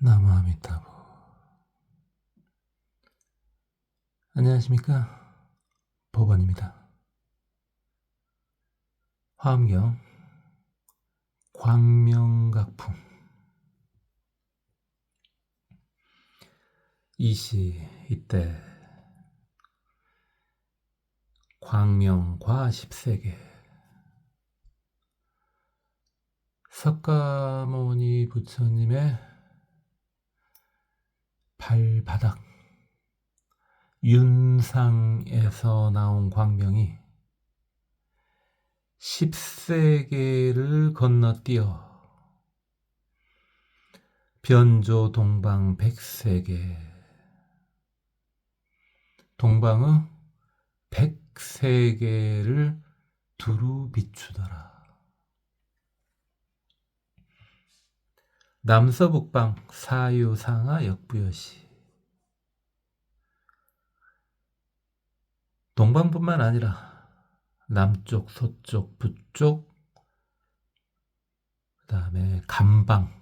나무아미타불. 안녕하십니까, 법원입니다. 화엄경 광명각품. 이시 이때 광명과 10세계 석가모니 부처님의 발바닥 윤상에서 나온 광명이 10세계를 건너뛰어 변조 동방 100세계, 동방의 100세계를 두루 비추더라. 남서북방 사유상하 역부여시. 동방뿐만 아니라 남쪽, 서쪽, 북쪽, 그 다음에 감방,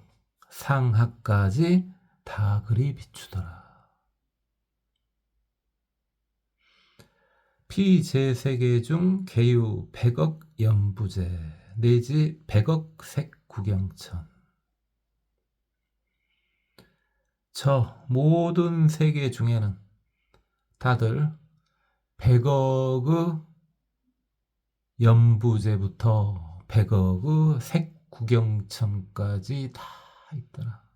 상하까지 다 그리 비추더라. 피제세계 중 개유 100억 연부제 내지 100억 색구경천. 저 모든 세계 중에는 다들 100억의 연부제부터 100억의 색구경천까지 다 있더라.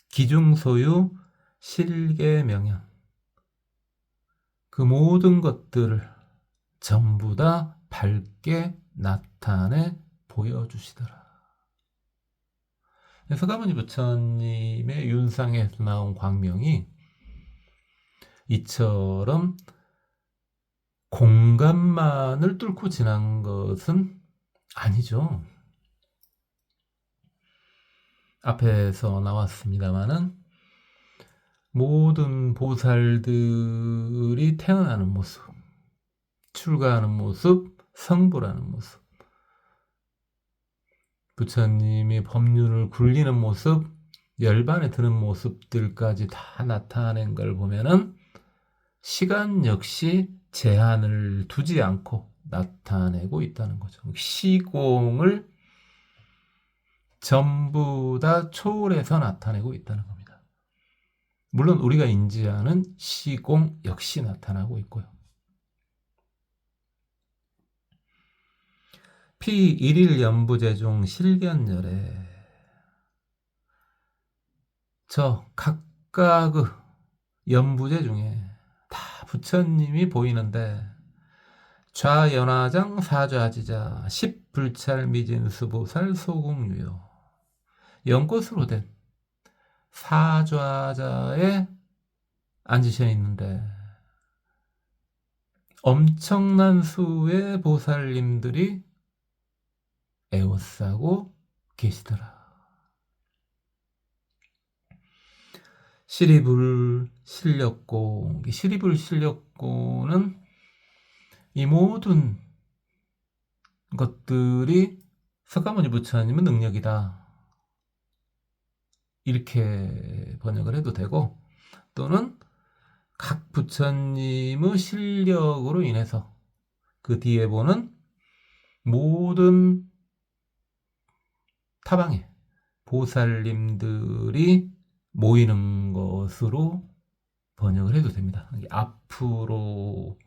기중소유 실계명연, 그 모든 것들을 전부 다 밝게 나타내 보여주시더라. 석가모니 부처님의 윤상에서 나온 광명이 이처럼 공간만을 뚫고 지난 것은 아니죠. 앞에서 나왔습니다마는 모든 보살들이 태어나는 모습, 출가하는 모습, 성불하는 모습, 부처님이 법륜을 굴리는 모습, 열반에 드는 모습들까지 다 나타낸 걸 보면은 시간 역시 제한을 두지 않고 나타내고 있다는 거죠. 시공을 전부 다 초월해서 나타내고 있다는 겁니다. 물론 우리가 인지하는 시공 역시 나타나고 있고요. 피 1일 연부제 중 실견열에 저 각각의 연부제 중에 다 부처님이 보이는데 좌연화장 사좌지자 10불찰 미진수보살 소공유요, 연꽃으로 된 사좌자에 앉으셔 있는데 엄청난 수의 보살님들이 에워싸고 계시더라. 시리불 실력고, 시리불 실력고는 이 모든 것들이 석가모니 부처님의 능력이다, 이렇게 번역을 해도 되고, 또는 각 부처님의 실력으로 인해서 그 뒤에 보는 모든 타방에 보살님들이 모이는 것으로 번역을 해도 됩니다. 앞으로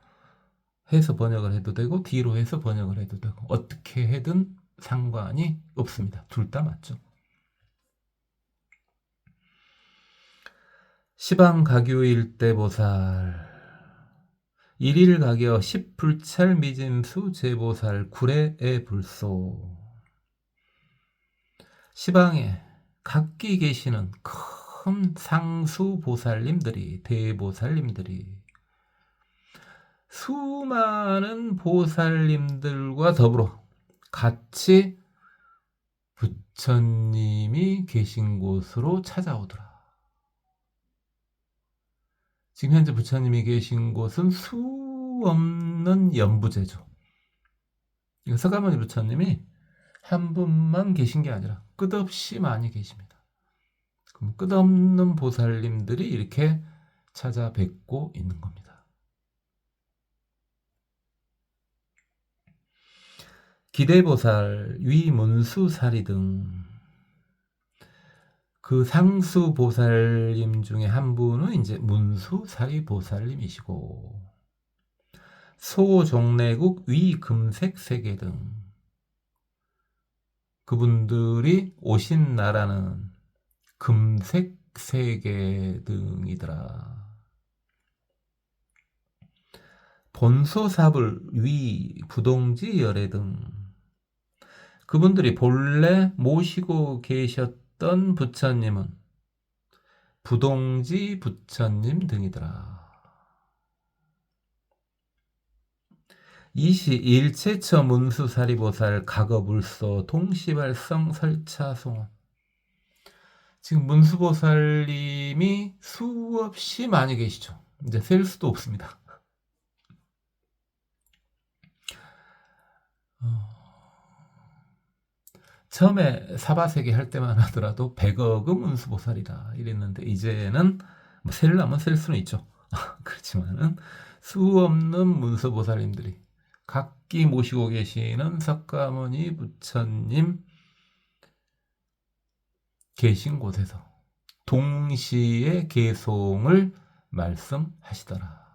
해서 번역을 해도 되고 뒤로 해서 번역을 해도 되고 어떻게 해든 상관이 없습니다. 둘 다 맞죠. 시방가규일대보살 일일 가겨 10불찰 미짐수 제보살 구례의 불소. 시방에 각기 계시는 큰 상수 보살님들이, 대보살님들이 수많은 보살님들과 더불어 같이 부처님이 계신 곳으로 찾아오더라. 지금 현재 부처님이 계신 곳은 수 없는 연부제죠. 석가모니 부처님이 한 분만 계신 게 아니라 끝없이 많이 계십니다. 그럼 끝없는 보살님들이 이렇게 찾아뵙고 있는 겁니다. 기대보살, 위문수사리 등 그 상수 보살님 중에 한 분은 이제 문수사리 보살님이시고, 소종래국 위금색 세계 등 그분들이 오신 나라는 금색 세계 등이더라. 본소사불 위 부동지 열애 등 그분들이 본래 모시고 계셨던 부처님은 부동지 부처님 등이더라. 이시 일체처 문수사리보살 각업울소 동시발성 설차송원. 지금 문수보살님이 수없이 많이 계시죠. 이제 셀 수도 없습니다. 처음에 사바세계 할 때만 하더라도 100억은 문수보살이다 이랬는데, 이제는 뭐 셀려면 셀 수는 있죠. 그렇지만은 수없는 문수보살님들이 각기 모시고 계시는 석가모니 부처님 계신 곳에서 동시에 개송을 말씀하시더라,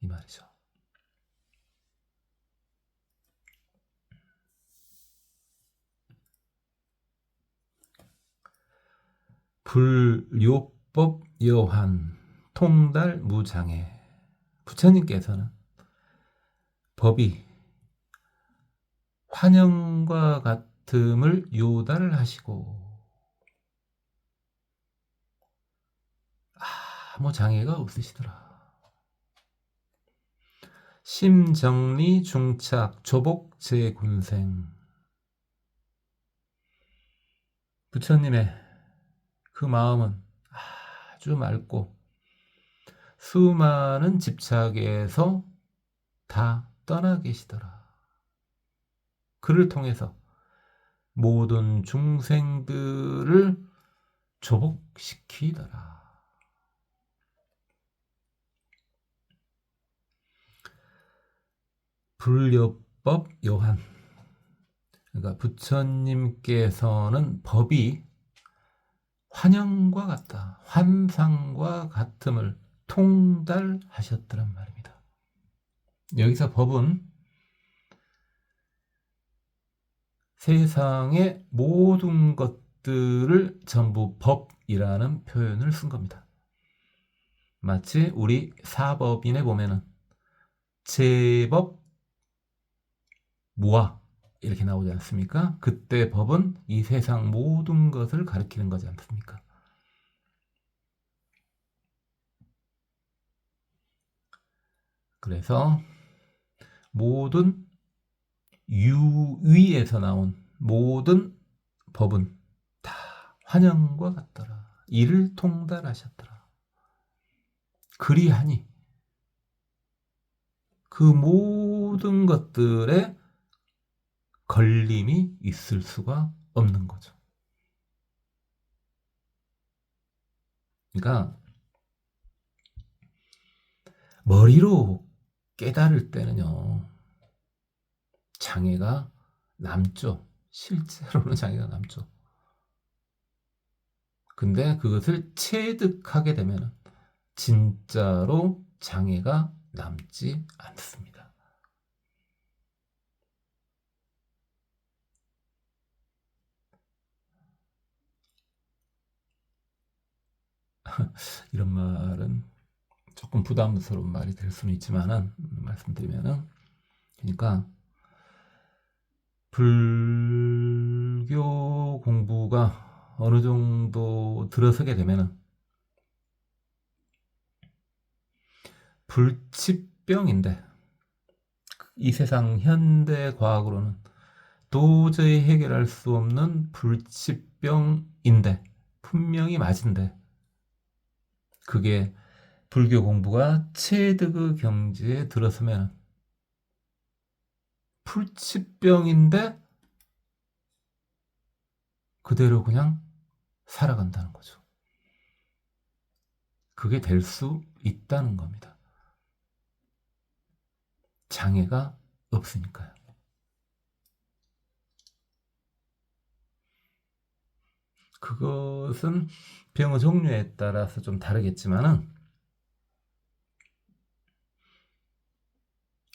이 말이죠. 불요법 여환 통달 무장애. 부처님께서는 법이 환영과 같음을 요달을 하시고 아무 장애가 없으시더라. 심정리 중착 조복 제군생. 부처님의 그 마음은 아주 맑고 수많은 집착에서 다 떠나 계시더라. 그를 통해서 모든 중생들을 조복시키더라. 불요법 요한. 그러니까 부처님께서는 법이 환영과 같다, 환상과 같음을 통달하셨더란 말입니다. 여기서 법은 세상의 모든 것들을 전부 법이라는 표현을 쓴 겁니다. 마치 우리 사법인에 보면은 제법 무아 이렇게 나오지 않습니까? 그때 법은 이 세상 모든 것을 가리키는 거지 않습니까? 그래서 모든 유위에서 나온 모든 법은 다 환영과 같더라. 이를 통달하셨더라. 그리하니 그 모든 것들에 걸림이 있을 수가 없는 거죠. 그러니까 머리로 깨달을 때는요, 장애가 남죠. 실제로는 장애가 남죠. 근데 그것을 체득하게 되면 진짜로 장애가 남지 않습니다. 이런 말은 조금 부담스러운 말이 될 수는 있지만은, 말씀드리면은, 그러니까 불교 공부가 어느 정도 들어서게 되면은 불치병인데, 이 세상 현대 과학으로는 도저히 해결할 수 없는 불치병인데, 분명히 맞은데, 그게 불교 공부가 체득의 경지에 들어서면 불치병인데 그대로 그냥 살아간다는 거죠. 그게 될 수 있다는 겁니다. 장애가 없으니까요. 그것은 병의 종류에 따라서 좀 다르겠지만은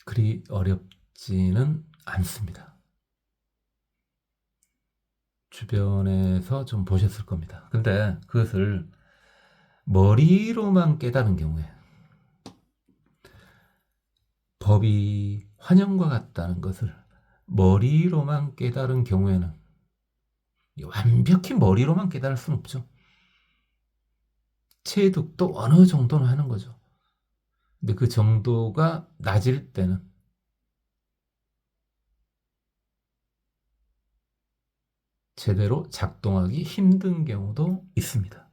그리 어렵지는 않습니다. 주변에서 좀 보셨을 겁니다. 근데 그것을 머리로만 깨달은 경우에 법이 환영과 같다는 것을 머리로만 깨달은 경우에는 완벽히 머리로만 깨달을 수는 없죠. 체득도 어느 정도는 하는 거죠. 근데 그 정도가 낮을 때는 제대로 작동하기 힘든 경우도 있습니다.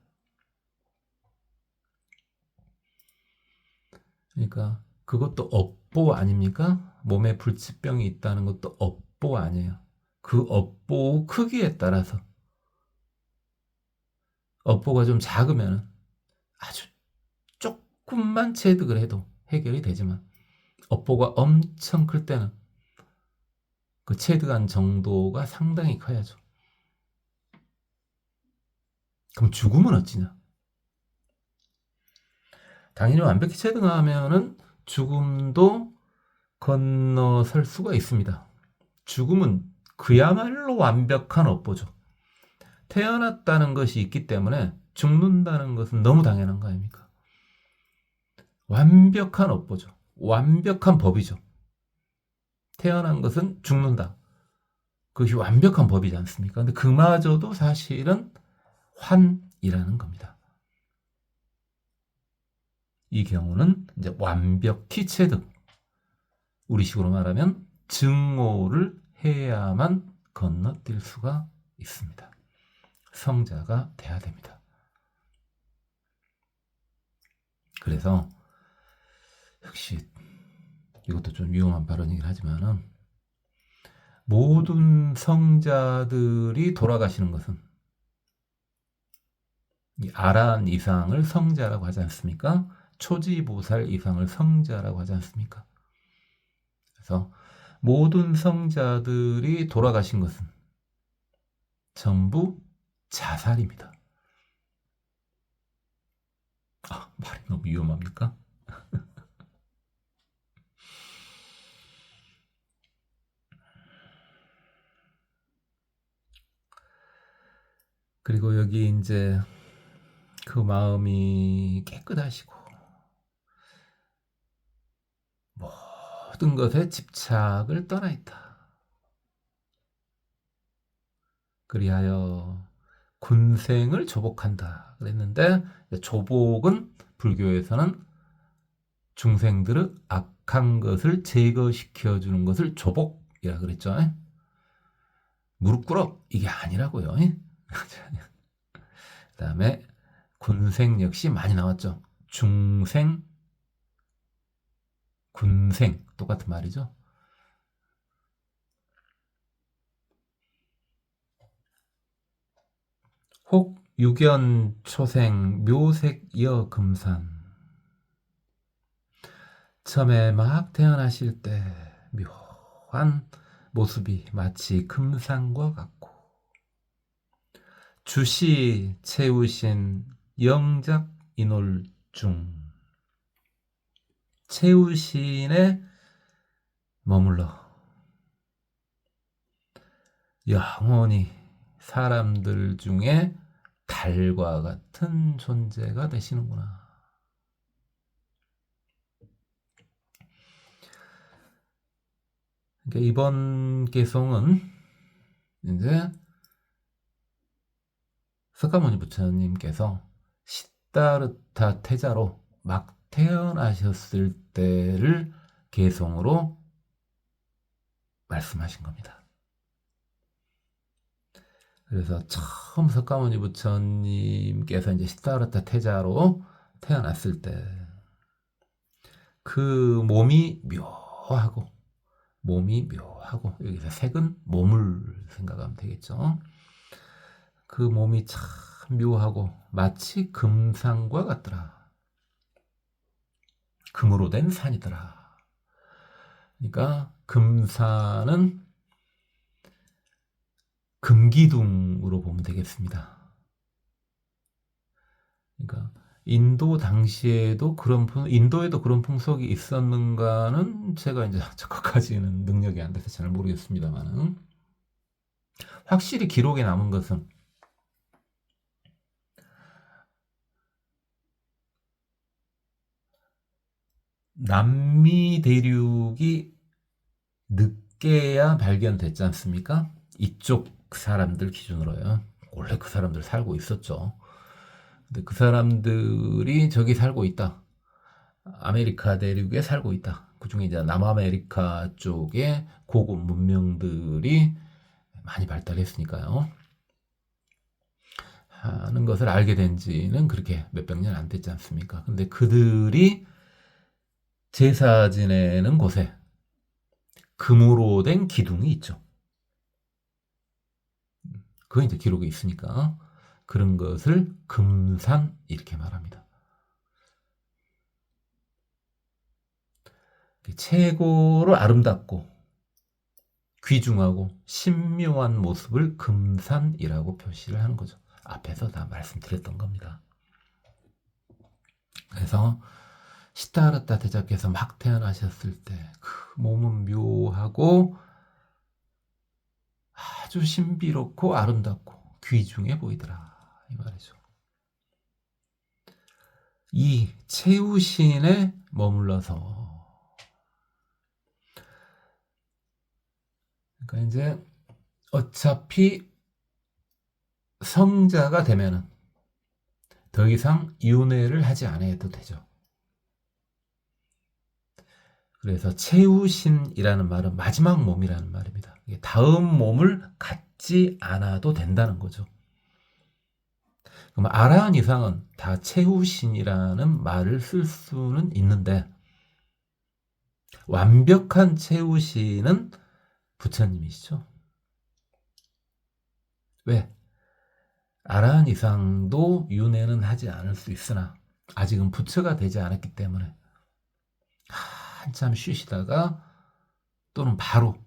그러니까 그것도 업보 아닙니까? 몸에 불치병이 있다는 것도 업보 아니에요. 그 업보 크기에 따라서 업보가 좀 작으면 아주 조금만 체득을 해도 해결이 되지만 업보가 엄청 클 때는 그 체득한 정도가 상당히 커야죠. 그럼 죽음은 어찌냐? 당연히 완벽히 체득하면은 죽음도 건너설 수가 있습니다. 죽음은 그야말로 완벽한 업보죠. 태어났다는 것이 있기 때문에 죽는다는 것은 너무 당연한 거 아닙니까? 완벽한 업보죠. 완벽한 법이죠. 태어난 것은 죽는다. 그것이 완벽한 법이지 않습니까? 근데 그마저도 사실은 환이라는 겁니다. 이 경우는 이제 완벽히 체득. 우리식으로 말하면 증오를 해야만 건너뛸 수가 있습니다. 성자가 돼야 됩니다. 그래서 역시 이것도 좀 위험한 발언이긴 하지만은 모든 성자들이 돌아가시는 것은 이 아란 이상을 성자라고 하지 않습니까? 초지보살 이상을 성자라고 하지 않습니까? 그래서 모든 성자들이 돌아가신 것은 전부 자살입니다. 말이 너무 위험합니까? 그리고 여기 이제 그 마음이 깨끗하시고 모든 것에 집착을 떠나 있다. 그리하여 군생을 조복한다 그랬는데 조복은 불교에서는 중생들의 악한 것을 제거시켜 주는 것을 조복이라 그랬죠. 무릎 꿇어 이게 아니라고요. 그다음에 군생 역시 많이 나왔죠. 중생, 군생 똑같은 말이죠. 혹 유견 초생 묘색여 금산. 처음에 막 태어나실 때 묘한 모습이 마치 금산과 같고 주시 채우신 영작 인월중 채우신에 머물러 영원히 사람들 중에 달과 같은 존재가 되시는구나. 그러니까 이번 개송은 이제 석가모니 부처님께서 시다르타 태자로 막 태어나셨을 때를 개송으로 말씀하신 겁니다. 그래서 처음 석가모니 부처님께서 이제 시다르타 태자로 태어났을 때 그 몸이 묘하고 몸이 묘하고, 여기서 색은 몸을 생각하면 되겠죠. 그 몸이 참 묘하고 마치 금산과 같더라. 금으로 된 산이더라. 그러니까 금산은 금기둥으로 보면 되겠습니다. 그러니까 당시에도 인도에도 그런 풍속이 있었는가는 제가 이제 저거까지는 능력이 안 돼서 잘 모르겠습니다만은, 확실히 기록에 남은 것은 남미 대륙이 늦게야 발견됐지 않습니까? 이쪽 사람들 기준으로요. 원래 그 사람들 살고 있었죠. 근데 그 사람들이 저기 살고 있다. 아메리카 대륙에 살고 있다. 그 중에 이제 남아메리카 쪽에 고급 문명들이 많이 발달했으니까요. 하는 것을 알게 된 지는 그렇게 몇백 년 안 됐지 않습니까? 근데 그들이 제사 지내는 곳에 금으로 된 기둥이 있죠. 그거 이제 기록에 있으니까 그런 것을 금산 이렇게 말합니다. 최고로 아름답고 귀중하고 신묘한 모습을 금산이라고 표시를 하는 거죠. 앞에서 다 말씀드렸던 겁니다. 그래서 시타르타 대자께서 막 태어나셨을 때 그 몸은 묘하고 아주 신비롭고 아름답고 귀중해 보이더라, 이 말이죠. 이 채우신에 머물러서, 그러니까 이제 어차피 성자가 되면은 더 이상 윤회를 하지 않아도 되죠. 그래서 채우신이라는 말은 마지막 몸이라는 말입니다. 다음 몸을 갖지 않아도 된다는 거죠. 그럼 아라한 이상은 다 채우신이라는 말을 쓸 수는 있는데, 완벽한 채우신은 부처님이시죠. 왜? 아라한 이상도 윤회는 하지 않을 수 있으나 아직은 부처가 되지 않았기 때문에 한참 쉬시다가 또는 바로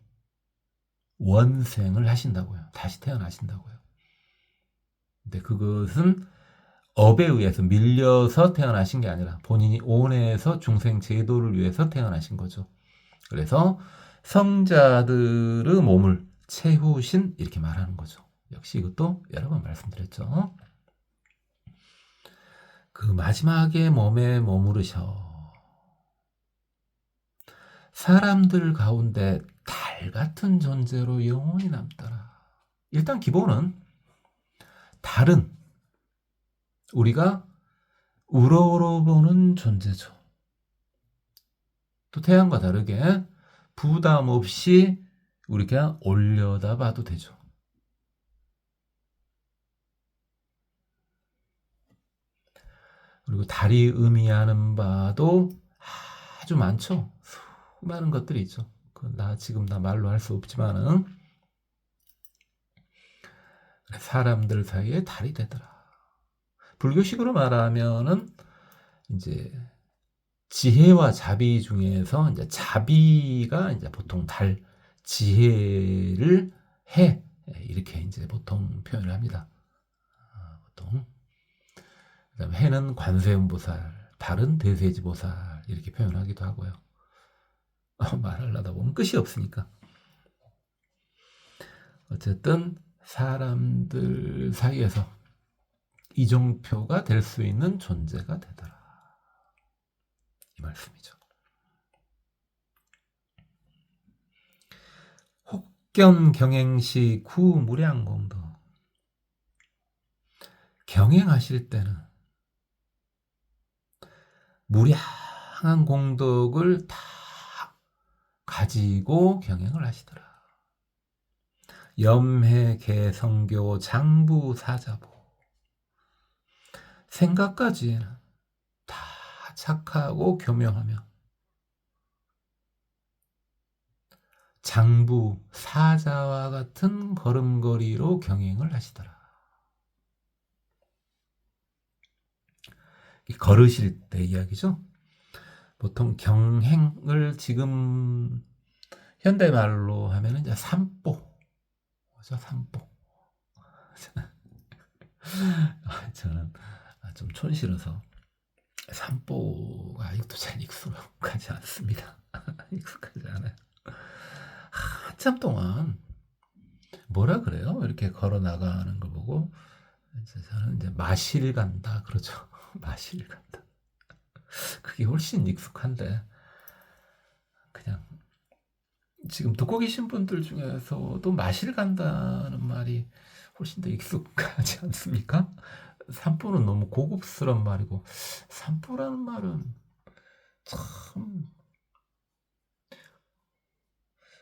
원생을 하신다고요. 다시 태어나신다고요. 근데 그것은 업에 의해서 밀려서 태어나신 게 아니라 본인이 온해서 중생 제도를 위해서 태어나신 거죠. 그래서 성자들의 몸을 채우신 이렇게 말하는 거죠. 역시 이것도 여러 번 말씀드렸죠. 그 마지막에 몸에 머무르셔 사람들 가운데 달 같은 존재로 영원히 남더라. 일단 기본은 달은 우리가 우러러보는 존재죠. 또 태양과 다르게 부담 없이 우리가 올려다봐도 되죠. 그리고 달이 의미하는 바도 아주 많죠. 수많은 것들이 있죠. 지금 나 말로 할 수 없지만은 사람들 사이에 달이 되더라. 불교식으로 말하면은 이제 지혜와 자비 중에서 이제 자비가 이제 보통 달, 지혜를 해 이렇게 이제 보통 표현을 합니다. 보통. 그다음에 해는 관세음보살, 달은 대세지보살 이렇게 표현하기도 하고요. 말하려다 보면 끝이 없으니까. 어쨌든 사람들 사이에서 이종표가 될 수 있는 존재가 되더라. 이 말씀이죠. 혹견 경행시 구무량공덕. 경행하실 때는 무량한 공덕을 다 가지고 경행을 하시더라. 염해 개성교 장부 사자보. 생각까지는 다 착하고 교묘하며 장부 사자와 같은 걸음걸이로 경행을 하시더라. 걸으실 때 이야기죠. 보통 경행을 지금 현대말로 하면은 이제 산보, 그죠? 산보. 저는 좀 촌스러워서 산보가 아직도 잘 익숙하지 않습니다. 익숙하지 않아요. 한참 동안 뭐라 그래요? 이렇게 걸어 나가는 거 보고 저는 이제 마실 간다 그러죠. 마실 간다. 그게 훨씬 익숙한데 그냥 지금 듣고 계신 분들 중에서도 마실 간다는 말이 훨씬 더 익숙하지 않습니까? 산보는 너무 고급스러운 말이고 산보라는 말은 참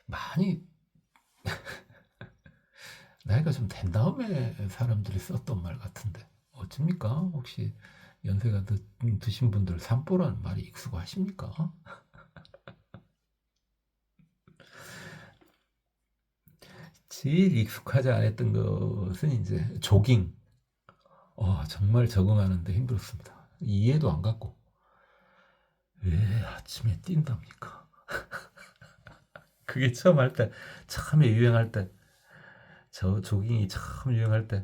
많이 나이가 좀 된 다음에 사람들이 썼던 말 같은데 어쩝니까? 혹시 연세가 드신 분들 산보라는 말이 익숙하십니까? 제일 익숙하지 않았던 것은 이제 조깅. 정말 적응하는데 힘들었습니다. 이해도 안 갔고 왜 아침에 뛴답니까? 그게 처음 할 때, 처음에 유행할 때, 저 조깅이 처음 유행할 때,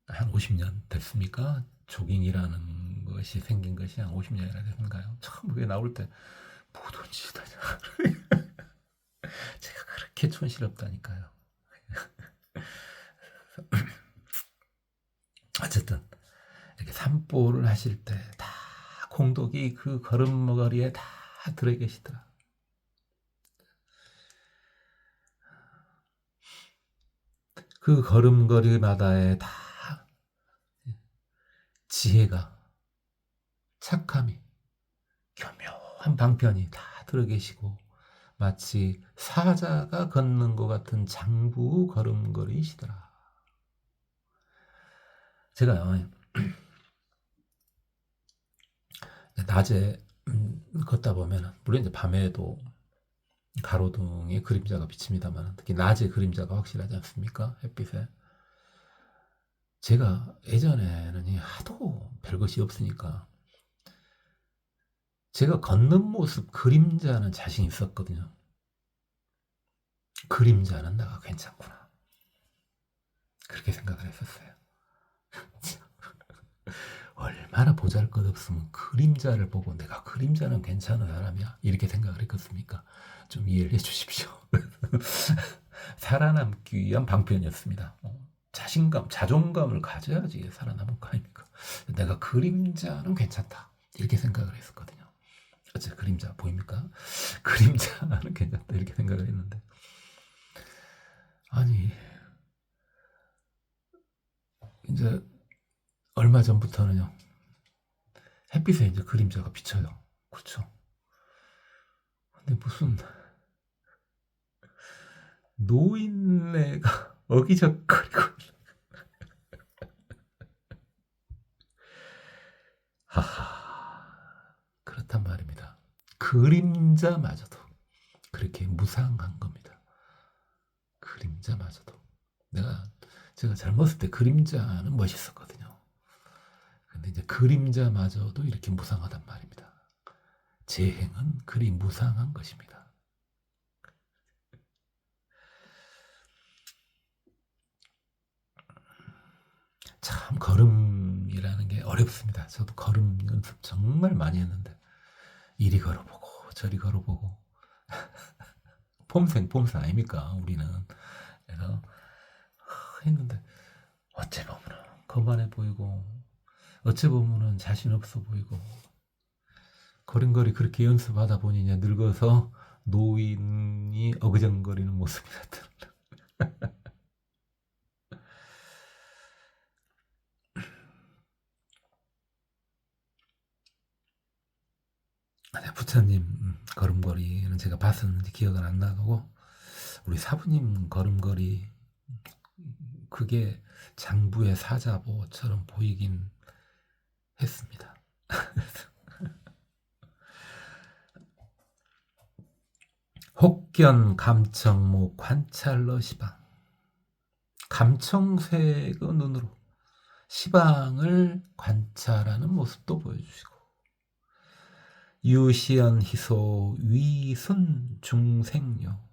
한 50년 됐습니까? 조깅이라는 것이 생긴 것이 한 50년이나 됐는가요? 처음 그게 나올 때, 뭐든 짓하냐. 제가 그렇게 촌스럽다니까요. 어쨌든, 이렇게 산보를 하실 때, 다 공덕이 그 걸음머거리에 다 들어 계시더라. 그 걸음걸이마다에 다 지혜가, 착함이, 교묘한 방편이 다 들어 계시고 마치 사자가 걷는 것 같은 장부 걸음걸이시더라. 제가 낮에 걷다 보면 물론 이제 밤에도 가로등의 그림자가 비칩니다만 특히 낮에 그림자가 확실하지 않습니까? 햇빛에. 제가 예전에는 하도 별것이 없으니까 제가 걷는 모습 그림자는 자신 있었거든요. 그림자는 내가 괜찮구나. 그렇게 생각을 했었어요. 얼마나 보잘것없으면 그림자를 보고 내가 그림자는 괜찮은 사람이야 이렇게 생각을 했겠습니까? 좀 이해를 해주십시오. 살아남기 위한 방편이었습니다. 자신감, 자존감을 가져야지 살아남을 거 아닙니까? 내가 그림자는 괜찮다 이렇게 생각을 했었거든요. 어째 그림자 보입니까? 그림자는 괜찮다 이렇게 생각을 했는데 아니 이제 얼마 전부터는요 햇빛에 이제 그림자가 비쳐요. 그렇죠? 근데 무슨 노인네가 어기적거리고 하하 그렇단 말입니다. 그림자마저도 그렇게 무상한 겁니다. 그림자마저도 제가 젊었을 때 그림자는 멋있었거든요. 근데 이제 그림자마저도 이렇게 무상하단 말입니다. 제 행은 그리 무상한 것입니다. 참 걸음이라는 게 어렵습니다. 저도 걸음 연습 정말 많이 했는데 이리 걸어보고 저리 걸어보고 폼생 아닙니까 우리는. 그래서 했는데 어째 보면은 거만해 보이고 어째 보면은 자신 없어 보이고 걸음걸이 그렇게 연습하다 보니 이제 늙어서 노인이 어그정거리는 모습이 나타난다. 부처님 걸음걸이는 제가 봤었는지 기억은 안 나고 우리 사부님 걸음걸이 그게 장부의 사자보처럼 보이긴 했습니다. 혹견 감청모 관찰러 시방. 감청색의 눈으로 시방을 관찰하는 모습도 보여주시고, 유시연 희소 위순 중생요.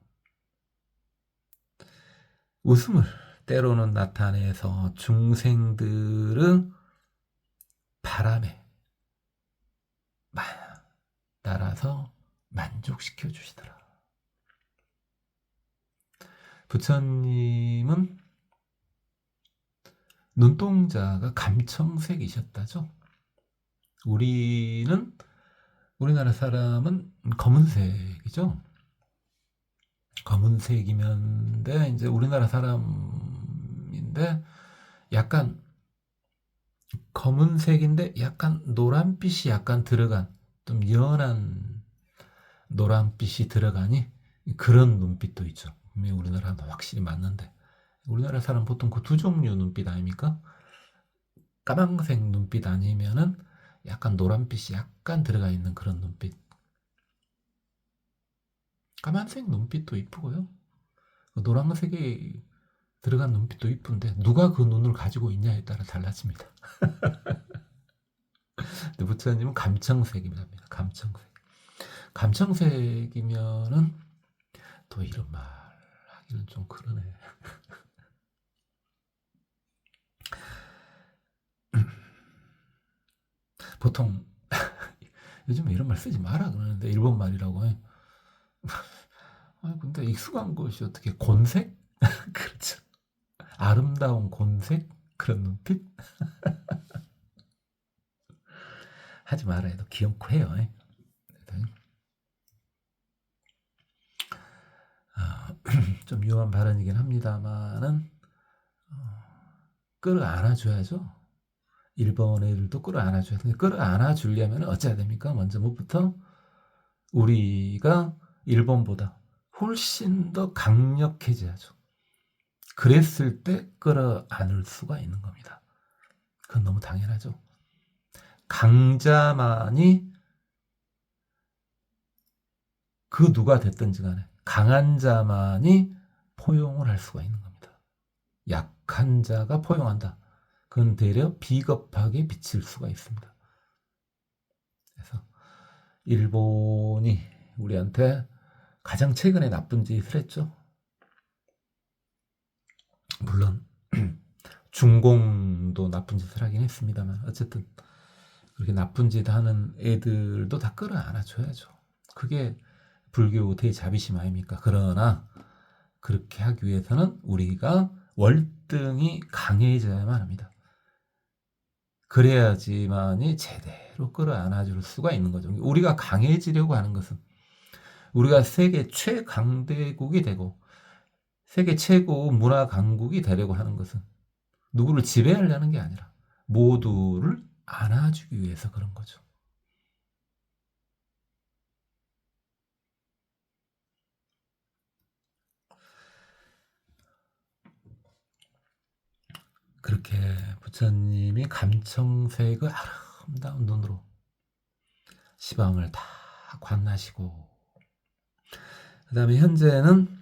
웃음을 때로는 나타내서 중생들의 바람에 따라서 만족시켜 주시더라. 부처님은 눈동자가 감청색이셨다죠. 우리나라 사람은 검은색이죠. 검은색이면데 이제 우리나라 사람인데 약간 검은색인데 약간 노란빛이 약간 들어간 좀 연한 노란빛이 들어가니 그런 눈빛도 있죠. 우리나라는 확실히 맞는데 우리나라 사람 보통 그 두 종류 눈빛 아닙니까? 까만색 눈빛 아니면은 약간 노란빛이 약간 들어가 있는 그런 눈빛. 까만색 눈빛도 이쁘고요. 노란색이 들어간 눈빛도 이쁜데 누가 그 눈을 가지고 있냐에 따라 달라집니다. 근데 부처님은 감청색입니다. 감청색. 감청색이면은 또 이런 말 하기는 좀 그러네. 보통 요즘에 이런 말 쓰지 마라 그러는데 일본 말이라고 해. 아니 근데 익숙한 것이 어떻게 곤색? 그렇죠. 아름다운 곤색? 그런 눈빛? 하지 말아야 돼. 귀엽고 해요. 좀 유한 발언이긴 합니다만은 끌어안아줘야죠. 일본 애들도 끌어안아줘야 돼. 끌어안아주려면 어찌해야 됩니까? 먼저 무엇부터 우리가 일본보다 훨씬 더 강력해져야죠. 그랬을 때 끌어안을 수가 있는 겁니다. 그건 너무 당연하죠. 강자만이 그 누가 됐든지 간에 강한 자만이 포용을 할 수가 있는 겁니다. 약한 자가 포용한다. 그건 되려 비겁하게 비칠 수가 있습니다. 그래서 일본이 우리한테 가장 최근에 나쁜 짓을 했죠. 물론 중공도 나쁜 짓을 하긴 했습니다만 어쨌든 그렇게 나쁜 짓 하는 애들도 다 끌어안아줘야죠. 그게 불교 대자비심 아닙니까? 그러나 그렇게 하기 위해서는 우리가 월등히 강해져야만 합니다. 그래야지만이 제대로 끌어안아줄 수가 있는 거죠. 우리가 강해지려고 하는 것은 우리가 세계 최강대국이 되고 세계 최고 문화 강국이 되려고 하는 것은 누구를 지배하려는 게 아니라 모두를 안아주기 위해서 그런 거죠. 그렇게 부처님이 감청색의 아름다운 눈으로 시방을 다 관하시고 그 다음에 현재는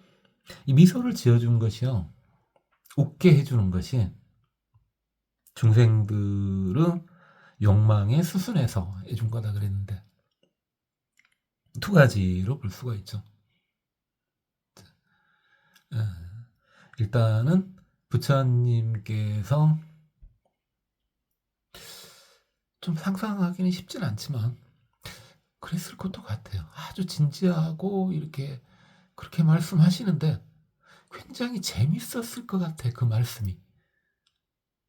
이 미소를 지어준 것이요. 웃게 해주는 것이 중생들의 욕망에 수순해서 해준 거다 그랬는데 두 가지로 볼 수가 있죠. 일단은 부처님께서 좀 상상하기는 쉽진 않지만 그랬을 것도 같아요. 아주 진지하고 이렇게 그렇게 말씀하시는데 굉장히 재밌었을 것 같아 그 말씀이.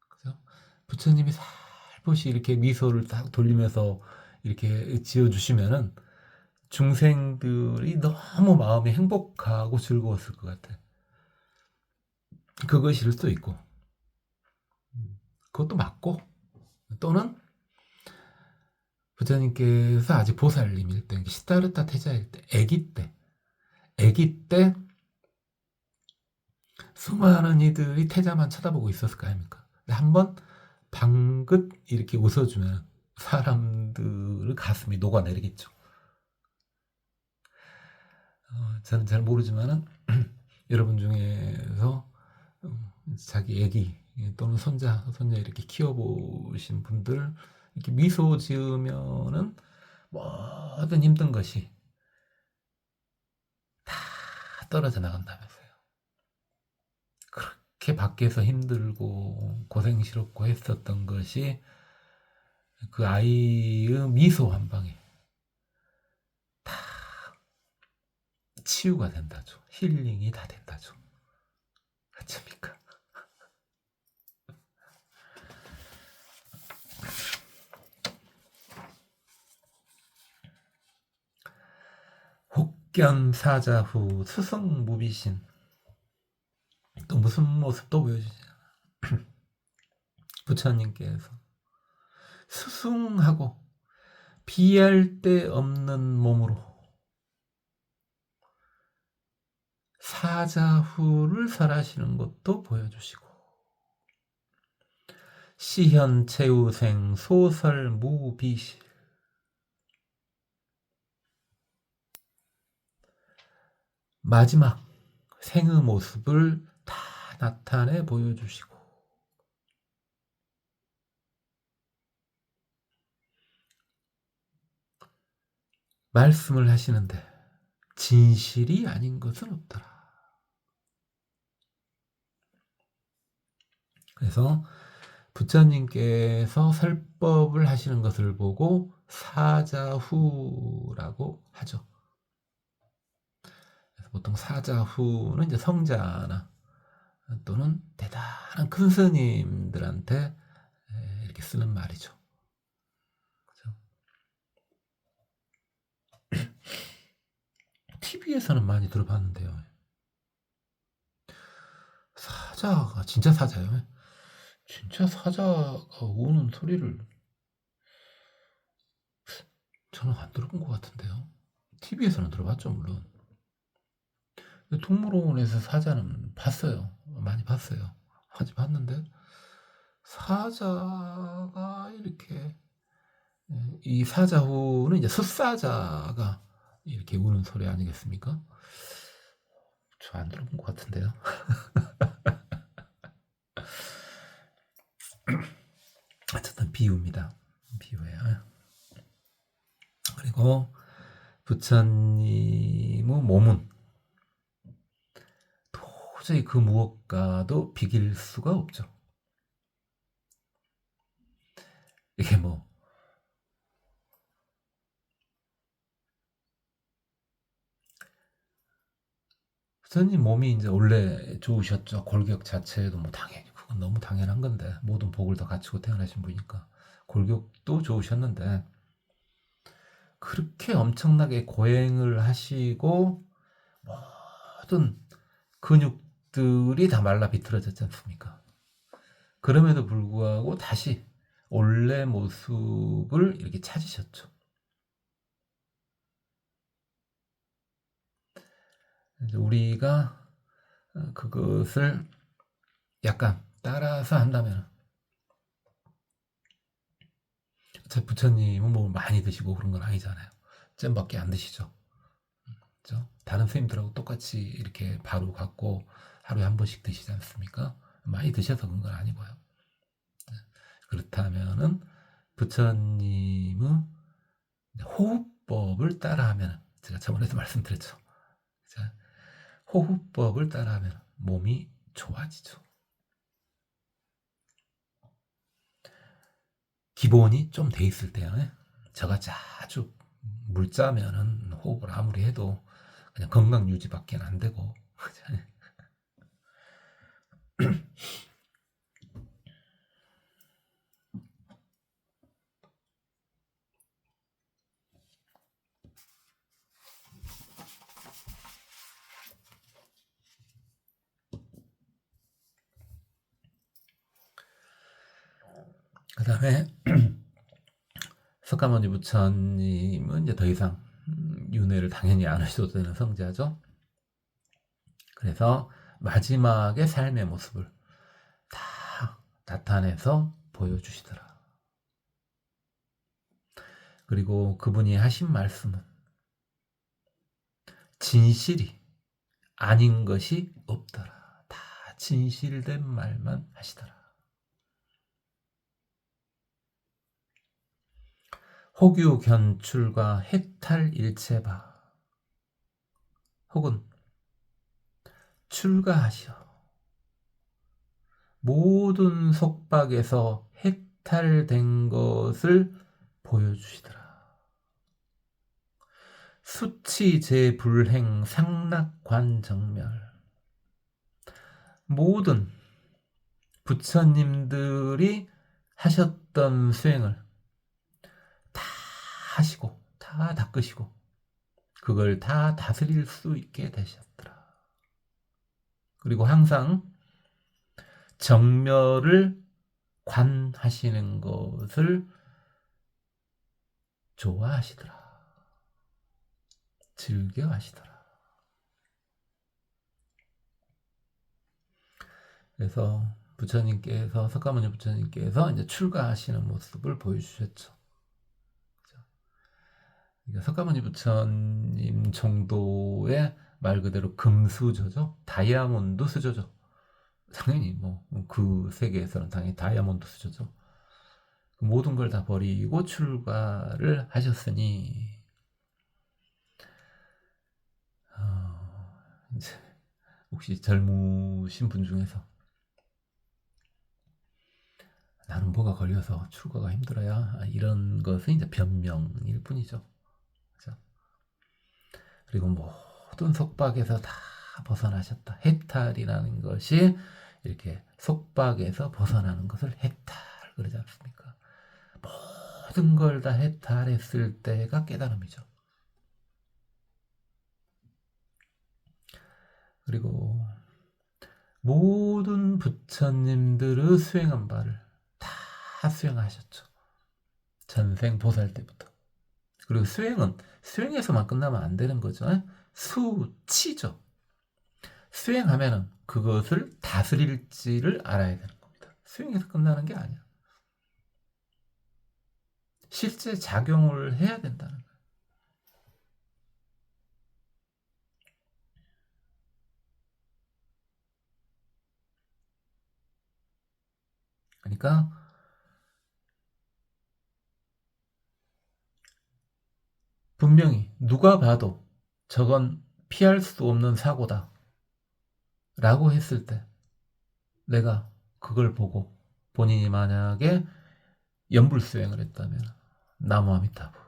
그죠? 부처님이 살포시 이렇게 미소를 딱 돌리면서 이렇게 지어주시면은 중생들이 너무 마음이 행복하고 즐거웠을 것 같아. 그것일 수도 있고 그것도 맞고 또는 부처님께서 아직 보살님일 때 시타르타 태자일 때 아기 때 수많은 이들이 태자만 쳐다보고 있었을 거 아닙니까? 근데 한번 방긋 이렇게 웃어주면 사람들의 가슴이 녹아내리겠죠. 저는 잘 모르지만은 여러분 중에서 자기 애기 또는 손자, 손녀 이렇게 키워보신 분들 이렇게 미소 지으면은 모든 힘든 것이 다 떨어져 나간다면서요. 그렇게 밖에서 힘들고 고생스럽고 했었던 것이 그 아이의 미소 한 방에 다 치유가 된다죠. 힐링이 다 된다죠. 어쩝니까? 혹견 사자후 수승무비신. 또 무슨 모습도 보여주시잖아. 부처님께서 수승하고 비할 데 없는 몸으로 사자후를 설하시는 것도 보여주시고, 시현 최우생 소설 무비실, 마지막 생의 모습을 다 나타내 보여주시고, 말씀을 하시는데 진실이 아닌 것은 없더라. 그래서 부처님께서 설법을 하시는 것을 보고 사자후라고 하죠. 그래서 보통 사자후는 이제 성자나 또는 대단한 큰 스님들한테 이렇게 쓰는 말이죠. 그렇죠? TV에서는 많이 들어봤는데요. 사자가 진짜 사자예요. 진짜 사자가 우는 소리를 저는 안 들어본 것 같은데요. TV에서는 들어봤죠, 물론. 동물원에서 사자는 봤어요. 많이 봤어요. 많이 봤는데 사자가 이렇게, 이 사자후는 이제 숫사자가 이렇게 우는 소리 아니겠습니까? 저 안 들어본 것 같은데요. 어쨌든 비유입니다. 비유예요. 그리고 부처님의 몸은 도저히 그 무엇과도 비길 수가 없죠. 이게 뭐 부처님 몸이 이제 원래 좋으셨죠. 골격 자체도 뭐 당연히 그건 너무 당연한 건데, 모든 복을 다 갖추고 태어나신 분이니까 골격도 좋으셨는데, 그렇게 엄청나게 고행을 하시고 모든 근육들이 다 말라 비틀어졌지 않습니까? 그럼에도 불구하고 다시 원래 모습을 이렇게 찾으셨죠. 우리가 그것을 약간 따라서 한다면, 제 부처님은 뭐 많이 드시고 그런 건 아니잖아요. 잼밖에 안 드시죠. 그렇죠? 다른 선생님들하고 똑같이 이렇게 바로 갖고 하루에 한 번씩 드시지 않습니까? 많이 드셔서 그런 건 아니고요. 그렇다면은 부처님은 호흡법을 따라하면, 제가 저번에도 말씀드렸죠. 호흡법을 따라하면 몸이 좋아지죠. 기본이 좀 돼 있을 때요. 저같이 아주 물자면은 호흡을 아무리 해도 그냥 건강 유지밖에 안 되고. 그 다음에 석가모니 부처님은 이제 더 이상 윤회를 당연히 안 하셔도 되는 성자죠. 그래서 마지막에 삶의 모습을 다 나타내서 보여주시더라. 그리고 그분이 하신 말씀은 진실이 아닌 것이 없더라. 다 진실된 말만 하시더라. 혹유 견출과 해탈 일체바. 혹은 출가하시어 모든 속박에서 해탈된 것을 보여주시더라. 수치 제불행 상락관정멸. 모든 부처님들이 하셨던 수행을 다 하시고 다 닦으시고 그걸 다 다스릴 수 있게 되셨더라. 그리고 항상 정멸을 관하시는 것을 좋아하시더라. 즐겨하시더라. 그래서 부처님께서 석가모니 부처님께서 이제 출가하시는 모습을 보여주셨죠. 그러니까 석가모니 부처님 정도의 말 그대로 금수저죠. 다이아몬드 수저죠. 당연히 뭐 그 세계에서는 당연히 다이아몬드 수저죠. 모든 걸 다 버리고 출가를 하셨으니 이제 혹시 젊으신 분 중에서 나는 뭐가 걸려서 출가가 힘들어야 이런 것은 이제 변명일 뿐이죠. 그렇죠? 그리고 모든 속박에서 다 벗어나셨다. 해탈이라는 것이 이렇게 속박에서 벗어나는 것을 해탈 그러지 않습니까? 모든 걸 다 해탈했을 때가 깨달음이죠. 그리고 모든 부처님들의 수행한 바를 다 수행하셨죠. 전생 보살 때부터. 그리고 수행에서만 끝나면 안 되는 거죠. 수치죠. 수행하면은 그것을 다스릴지를 알아야 되는 겁니다. 수행에서 끝나는 게 아니야. 실제 작용을 해야 된다는 거예요. 그러니까 분명히 누가 봐도 저건 피할 수 없는 사고다 라고 했을 때 내가 그걸 보고 본인이 만약에 연불수행을 했다면 나무아미타부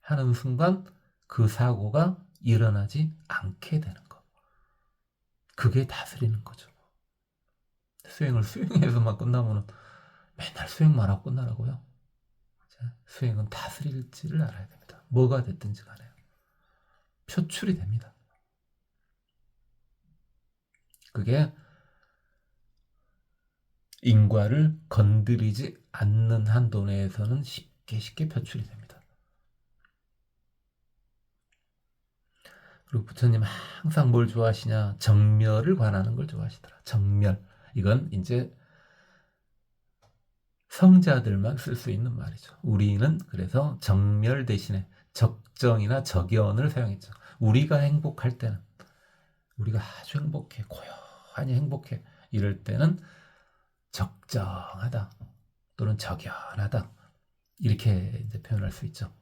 하는 순간 그 사고가 일어나지 않게 되는 거. 그게 다스리는 거죠. 수행을 수행해서만 끝나면 맨날 수행만 하고 끝나라고요. 수행은 다스릴지를 알아야 됩니다. 뭐가 됐든지 간에요. 표출이 됩니다. 그게 인과를 건드리지 않는 한도 내에서는 쉽게 표출이 됩니다. 그리고 부처님 항상 뭘 좋아하시냐? 정멸을 관하는 걸 좋아하시더라. 정멸. 이건 이제 성자들만 쓸 수 있는 말이죠. 우리는 그래서 정멸 대신에 적정이나 적연을 사용했죠. 우리가 행복할 때는 우리가 아주 행복해, 고요하니 행복해 이럴 때는 적정하다 또는 적연하다 이렇게 이제 표현할 수 있죠.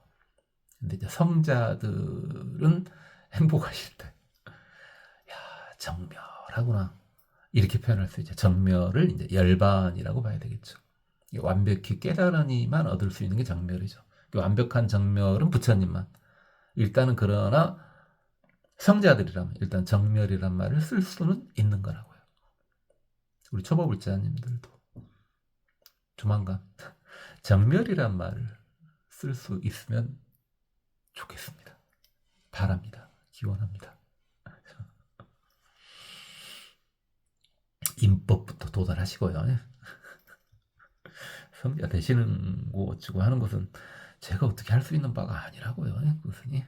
근데 이제 성자들은 행복하실 때, 야 정멸하구나 이렇게 표현할 수 있죠. 정멸을 이제 열반이라고 봐야 되겠죠. 완벽히 깨달으니만 얻을 수 있는 게 정멸이죠. 완벽한 정멸은 부처님만. 일단은 그러나 성자들이라면 일단 정멸이란 말을 쓸 수는 있는 거라고요. 우리 초보불자님들도 조만간 정멸이란 말을 쓸 수 있으면 좋겠습니다. 바랍니다. 기원합니다. 인법부터 도달하시고요. 성자 되시는 거 어쩌고 하는 것은 제가 어떻게 할 수 있는 바가 아니라고요. 그것은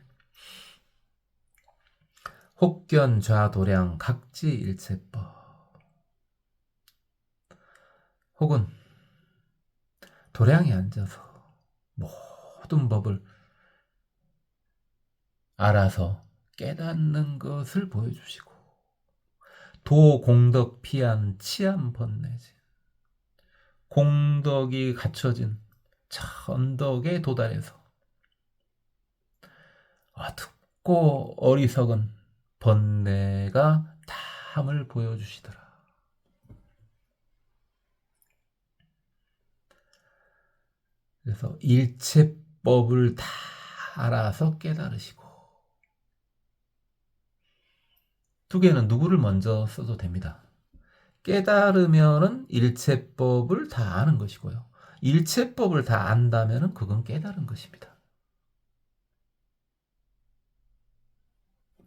혹견 좌도량 각지일체법. 혹은 도량에 앉아서 모든 법을 알아서 깨닫는 것을 보여주시고, 도공덕 피한 치안 번뇌진, 공덕이 갖춰진 천덕에 도달해서 어둡고 어리석은 번뇌가 탐을 보여주시더라. 그래서 일체법을 다 알아서 깨달으시고, 두 개는 누구를 먼저 써도 됩니다. 깨달으면은 일체법을 다 아는 것이고요. 일체법을 다 안다면은 그건 깨달은 것입니다.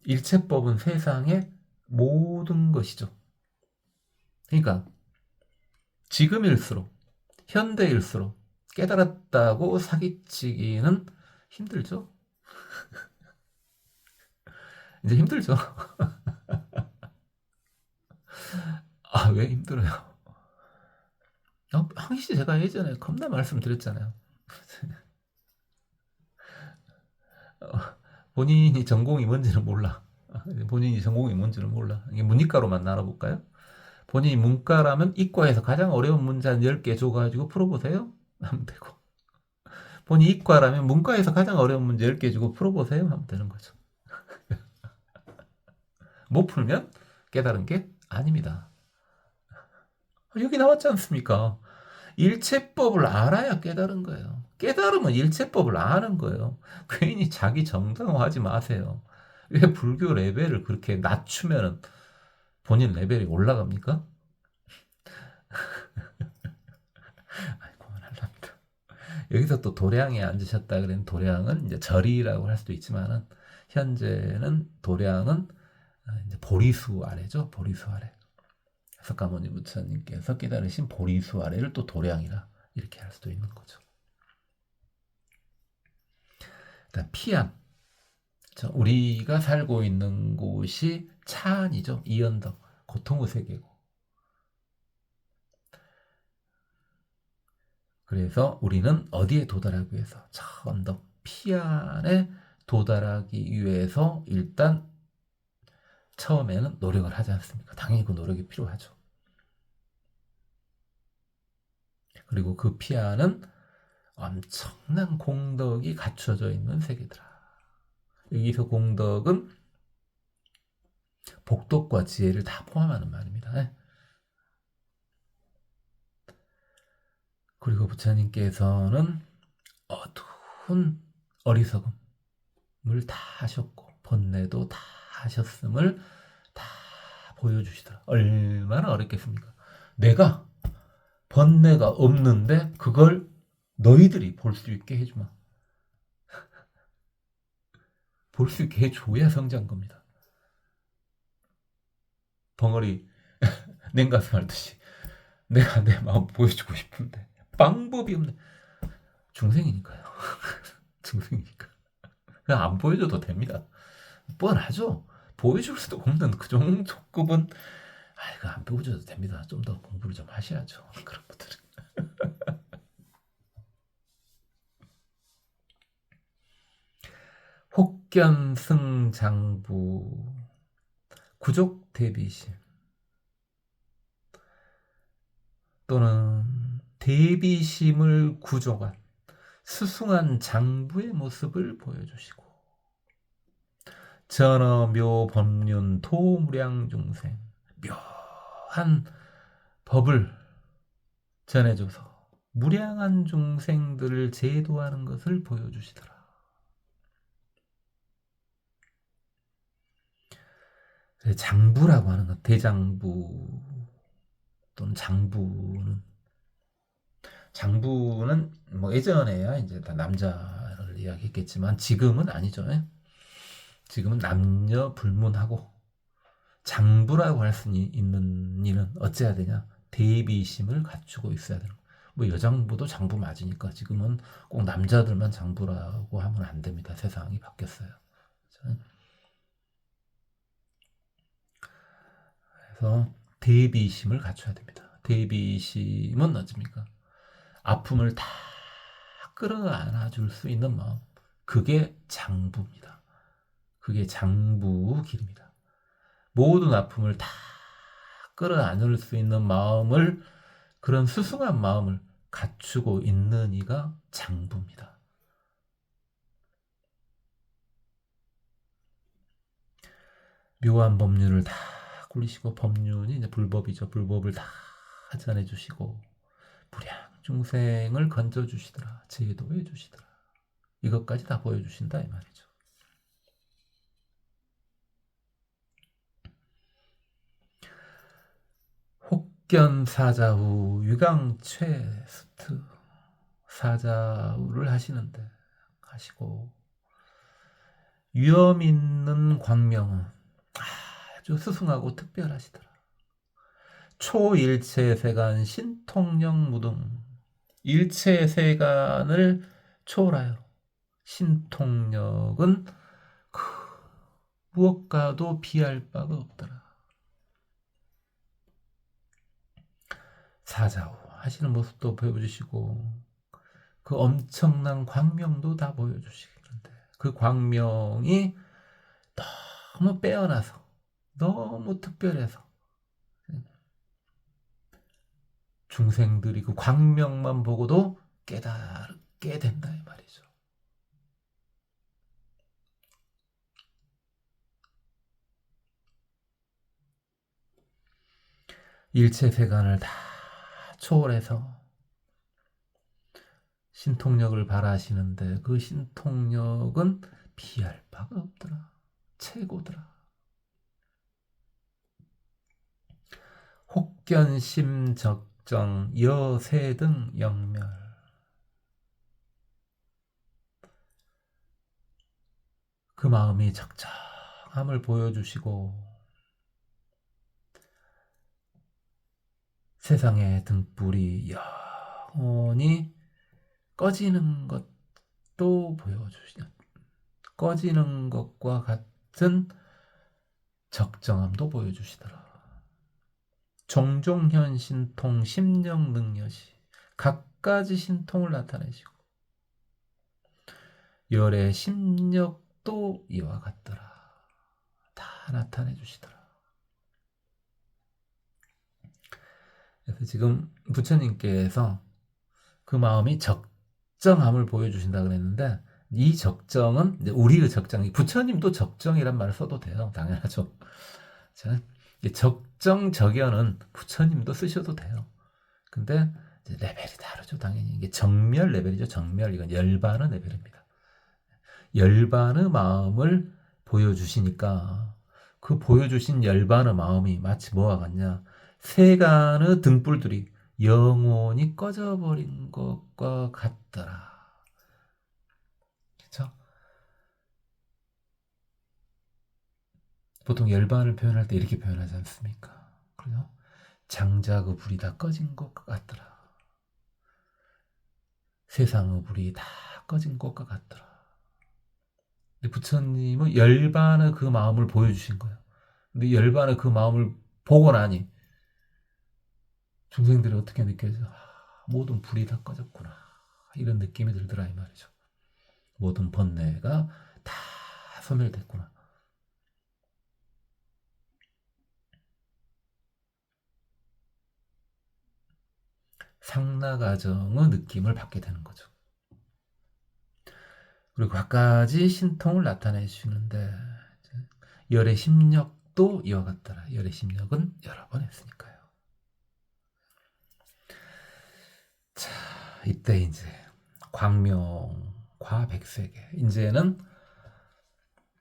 일체법은 세상의 모든 것이죠. 그러니까 지금일수록, 현대일수록 깨달았다고 사기치기는 힘들죠. 이제 힘들죠. 아, 왜 힘들어요? 항시 제가 예전에 겁나 말씀드렸잖아요. 본인이 전공이 뭔지는 몰라. 본인이 전공이 뭔지는 몰라. 이게 문이과로만 알아볼까요? 본인이 문과라면 이과에서 가장 어려운 문제 한 10개 줘가지고 풀어보세요. 하면 되고. 본인이 이과라면 문과에서 가장 어려운 문제 10개 주고 풀어보세요. 하면 되는 거죠. 못 풀면 깨달은 게 아닙니다. 여기 나왔지 않습니까? 일체법을 알아야 깨달은 거예요. 깨달으면 일체법을 아는 거예요. 괜히 자기 정당화하지 마세요. 왜 불교 레벨을 그렇게 낮추면 본인 레벨이 올라갑니까? 아이고, 그만하랍니다. 여기서 또 도량에 앉으셨다 그러면 도량은 이제 절이라고 할 수도 있지만은 현재는 도량은 이제 보리수 아래죠. 보리수 아래. 석가모니 부처님께서 깨달으신 보리수 아래를 또 도량이라 이렇게 할 수도 있는 거죠. 일단 피안. 우리가 살고 있는 곳이 차안이죠. 이언덕. 고통의 세계고. 그래서 우리는 어디에 도달하기 위해서? 차언덕 피안에 도달하기 위해서 일단 처음에는 노력을 하지 않습니까? 당연히 그 노력이 필요하죠. 그리고 그 피안은 엄청난 공덕이 갖춰져 있는 세계더라. 여기서 공덕은 복덕과 지혜를 다 포함하는 말입니다. 그리고 부처님께서는 어두운 어리석음을 다 하셨고 번뇌도 다 하셨음을 다 보여주시더라. 얼마나 어렵겠습니까? 내가 번뇌가 없는데 그걸 너희들이 볼 수 있게 해주마. 볼 수 있게 해줘야 성장한 겁니다. 벙어리 냉가슴 앓듯이 내가 내 마음 보여주고 싶은데 방법이 없네. 중생이니까요. 중생이니까. 그냥 안 보여줘도 됩니다. 뻔하죠. 보여줄 수도 없는 그 정도 급은 이거 안 보여줘도 됩니다. 좀 더 공부를 좀 하셔야죠. 그런 것들은. 혹견승장부 구족 대비심 또는 대비심을 구족한 수승한 장부의 모습을 보여주시고 전어묘 법륜 토무량 중생 묘한 법을 전해줘서 무량한 중생들을 제도하는 것을 보여주시더라. 장부라고 하는 것, 대장부 또는 장부는 뭐 예전에야 이제 다 남자를 이야기했겠지만 지금은 아니죠. 지금은 남녀 불문하고 장부라고 할 수 있는 이는 어찌해야 되냐? 대비심을 갖추고 있어야 되는. 뭐 여장부도 장부 맞으니까 지금은 꼭 남자들만 장부라고 하면 안 됩니다. 세상이 바뀌었어요. 그래서 대비심을 갖춰야 됩니다. 대비심은 어찌입니까? 아픔을 다 끌어안아 줄 수 있는 마음. 그게 장부입니다. 그게 장부 길입니다. 모든 아픔을 다 끌어안을 수 있는 마음을, 그런 수승한 마음을 갖추고 있는 이가 장부입니다. 묘한 법률을 다 굴리시고, 법륜이 이제 불법이죠. 불법을 다 전해 주시고 불량 중생을 건져 주시더라. 제도해 주시더라. 이것까지 다 보여주신다 이 말이죠. 혹견 사자후 유강최수트, 사자후를 하시고 위엄 있는 광명은 아주 스승하고 특별하시더라. 초일체세간 신통령 무등, 일체세간을 초월하여 신통력은 그 무엇과도 비할 바가 없더라. 사자후 하시는 모습도 보여주시고 그 엄청난 광명도 다 보여주시는데, 그 광명이 너무 빼어나서 너무 특별해서 중생들이 그 광명만 보고도 깨닫게 된다 이 말이죠. 일체세간을 다 초월해서 신통력을 발하시는데, 그 신통력은 비할 바가 없더라. 최고더라. 혹견심 적정 여세 등 영멸, 그 마음이 적정함을 보여주시고 세상의 등불이 영원히 꺼지는 것도 보여주시는, 꺼지는 것과 같은 적정함도 보여주시더라. 종종현 신통 심령 능여시, 각가지 신통을 나타내시고 열의 심력도 이와 같더라. 다 나타내 주시더라. 그래서 지금 부처님께서 그 마음이 적정함을 보여주신다 그랬는데, 이 적정은 이제 우리의 적정이, 부처님도 적정이란 말을 써도 돼요. 당연하죠. 자, 적정 적연은 부처님도 쓰셔도 돼요. 근데 이제 레벨이 다르죠. 당연히 이게 정멸 레벨이죠. 정멸, 이건 열반의 레벨입니다. 열반의 마음을 보여주시니까 그 보여주신 열반의 마음이 마치 뭐와 같냐, 세간의 등불들이 영원히 꺼져버린 것과 같더라. 그렇죠? 보통 열반을 표현할 때 이렇게 표현하지 않습니까? 그죠? 장작의 불이 다 꺼진 것 같더라. 세상의 불이 다 꺼진 것과 같더라. 근데 부처님은 열반의 그 마음을 보여주신 거예요. 근데 열반의 그 마음을 보고 나니 중생들이 어떻게 느껴져? 모든 불이 다 꺼졌구나. 이런 느낌이 들더라 이 말이죠. 모든 번뇌가 다 소멸됐구나. 상나가정의 느낌을 받게 되는 거죠. 그리고 갖가지 신통을 나타내 주시는데, 열의 심력도 이와 같더라. 열의 심력은 여러 번 했으니까요. 자, 이때 이제 광명과 백세계, 이제는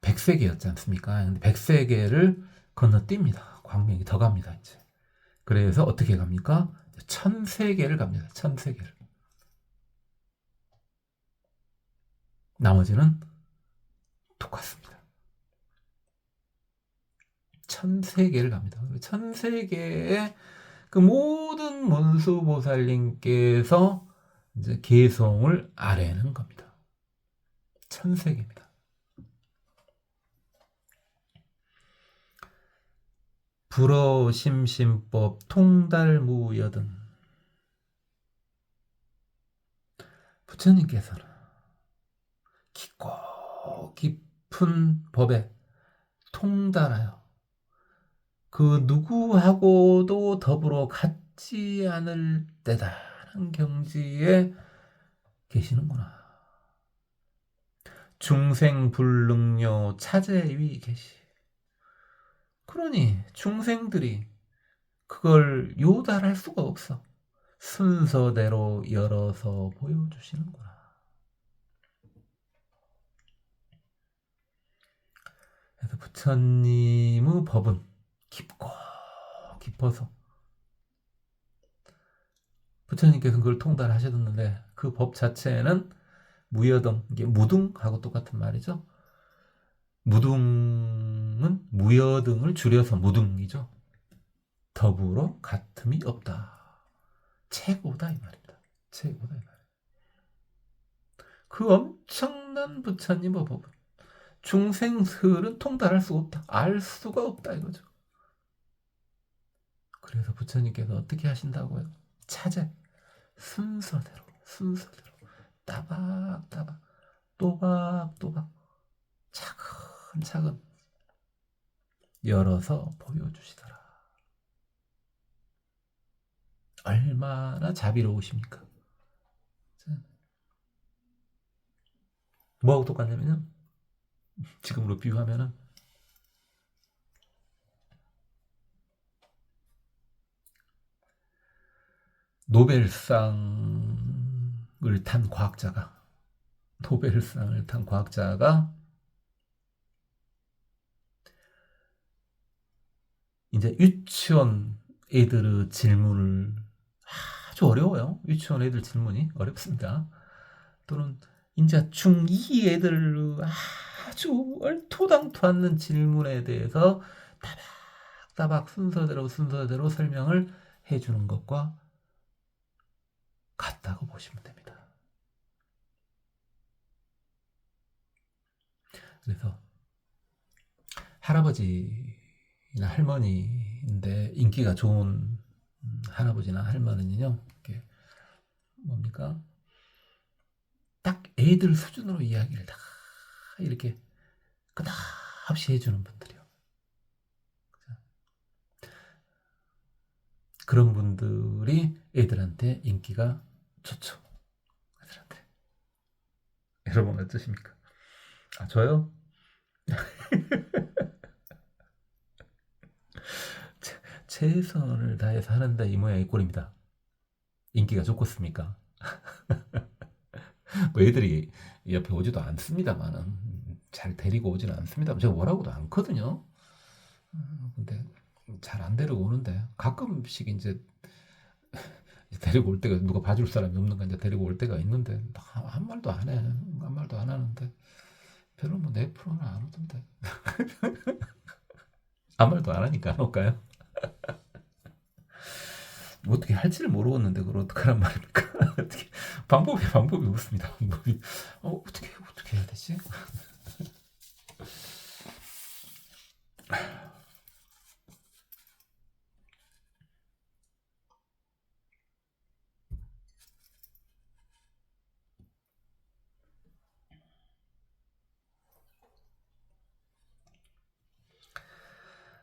백세계였지 않습니까? 근데 백세계를 건너뜁니다. 광명이 더 갑니다, 이제. 그래서 어떻게 갑니까? 천세계를 갑니다. 천세계를. 나머지는 똑같습니다. 천세계를 갑니다. 천세계의 그 모든 문수보살님께서 이제 개송을 아뢰는 겁니다. 천세계입니다. 불어심심법 통달무여든, 부처님께서는 깊고 깊은 법에 통달하여 그 누구하고도 더불어 같지 않을 때다라는 경지에 계시는구나. 중생불능요 차제위 계시. 그러니 중생들이 그걸 요달할 수가 없어. 순서대로 열어서 보여주시는구나. 그래서 부처님의 법은 깊고 깊어서 부처님께서는 그걸 통달하셨는데 그 법 자체는 무여등, 이게 무등하고 똑같은 말이죠. 무등은 무여등을 줄여서 무등이죠. 더불어 같음이 없다. 최고다 이 말입니다. 최고다 이 말. 그 엄청난 부처님의 법은 중생들은 통달할 수가 없다. 알 수가 없다 이거죠. 그래서 부처님께서 어떻게 하신다고요? 차제 순서대로 따박따박 또박또박 차근차근 열어서 보여주시더라. 얼마나 자비로우십니까? 뭐하고 똑같냐면요. 지금으로 비유하면은 노벨상을 탄 과학자가 이제 유치원 애들의 질문을 아주 어려워요. 유치원 애들 질문이 어렵습니다. 또는 이제 중2 애들 아주 얼토당토 않는 질문에 대해서 따박따박 순서대로 설명을 해주는 것과 같다고 보시면 됩니다. 그래서 할아버지나 할머니인데 인기가 좋은 할아버지나 할머니는요, 이렇게 뭡니까? 딱 애들 수준으로 이야기를 다 이렇게 끝없이 해주는 분들이요. 그런 분들이 애들한테 인기가 좋죠. 애들한테. 여러분 어떠십니까? 저요? 최선을 다해서 하는데 이 모양 이 꼴입니다. 인기가 좋겠습니까? 뭐 애들이 옆에 오지도 않습니다만은 잘 데리고 오지는 않습니다. 제가 뭐라고도 않거든요. 근데 잘 안 데리고 오는데 가끔씩 이제 데리고 올 때가 누가 봐줄 사람이 없는가 이제 데리고 올 때가 있는데 한 말도 안 해. 한 말도 안 하는데 별로 뭐 내 프로는 안 오던데. 아무 말도 안 하니까 안 올까요? 뭐 어떻게 할지를 모르겠는데 그걸 어떡하란 말입니까? 어떻게 방법이 없습니다. 방법이 어떻게 해야 되지?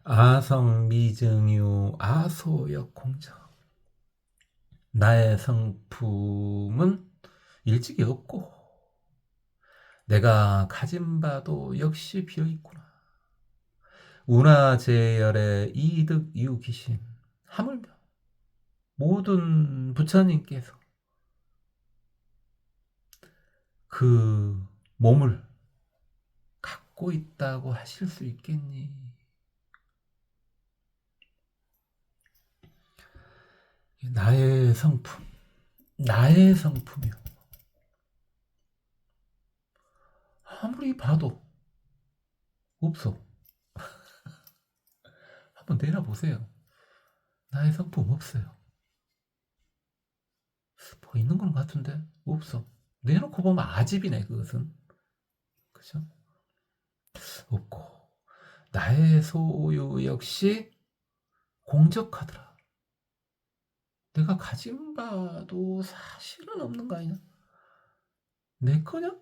아성미증유 아소역 공적 나의 성품은 일찍이 없고 내가 가진 바도 역시 비어있구나. 운하제열의 이득 이유기신 하물며 모든 부처님께서 그 몸을 갖고 있다고 하실 수 있겠니? 나의 성품이요. 아무리 봐도 없어. 한번 내려보세요. 나의 성품 없어요. 뭐 있는 건 같은데 없어. 내놓고 보면 아집이네 그것은. 그죠? 없고 나의 소유 역시 공적하더라. 내가 가진 바도 사실은 없는 거 아니냐? 내 거냐?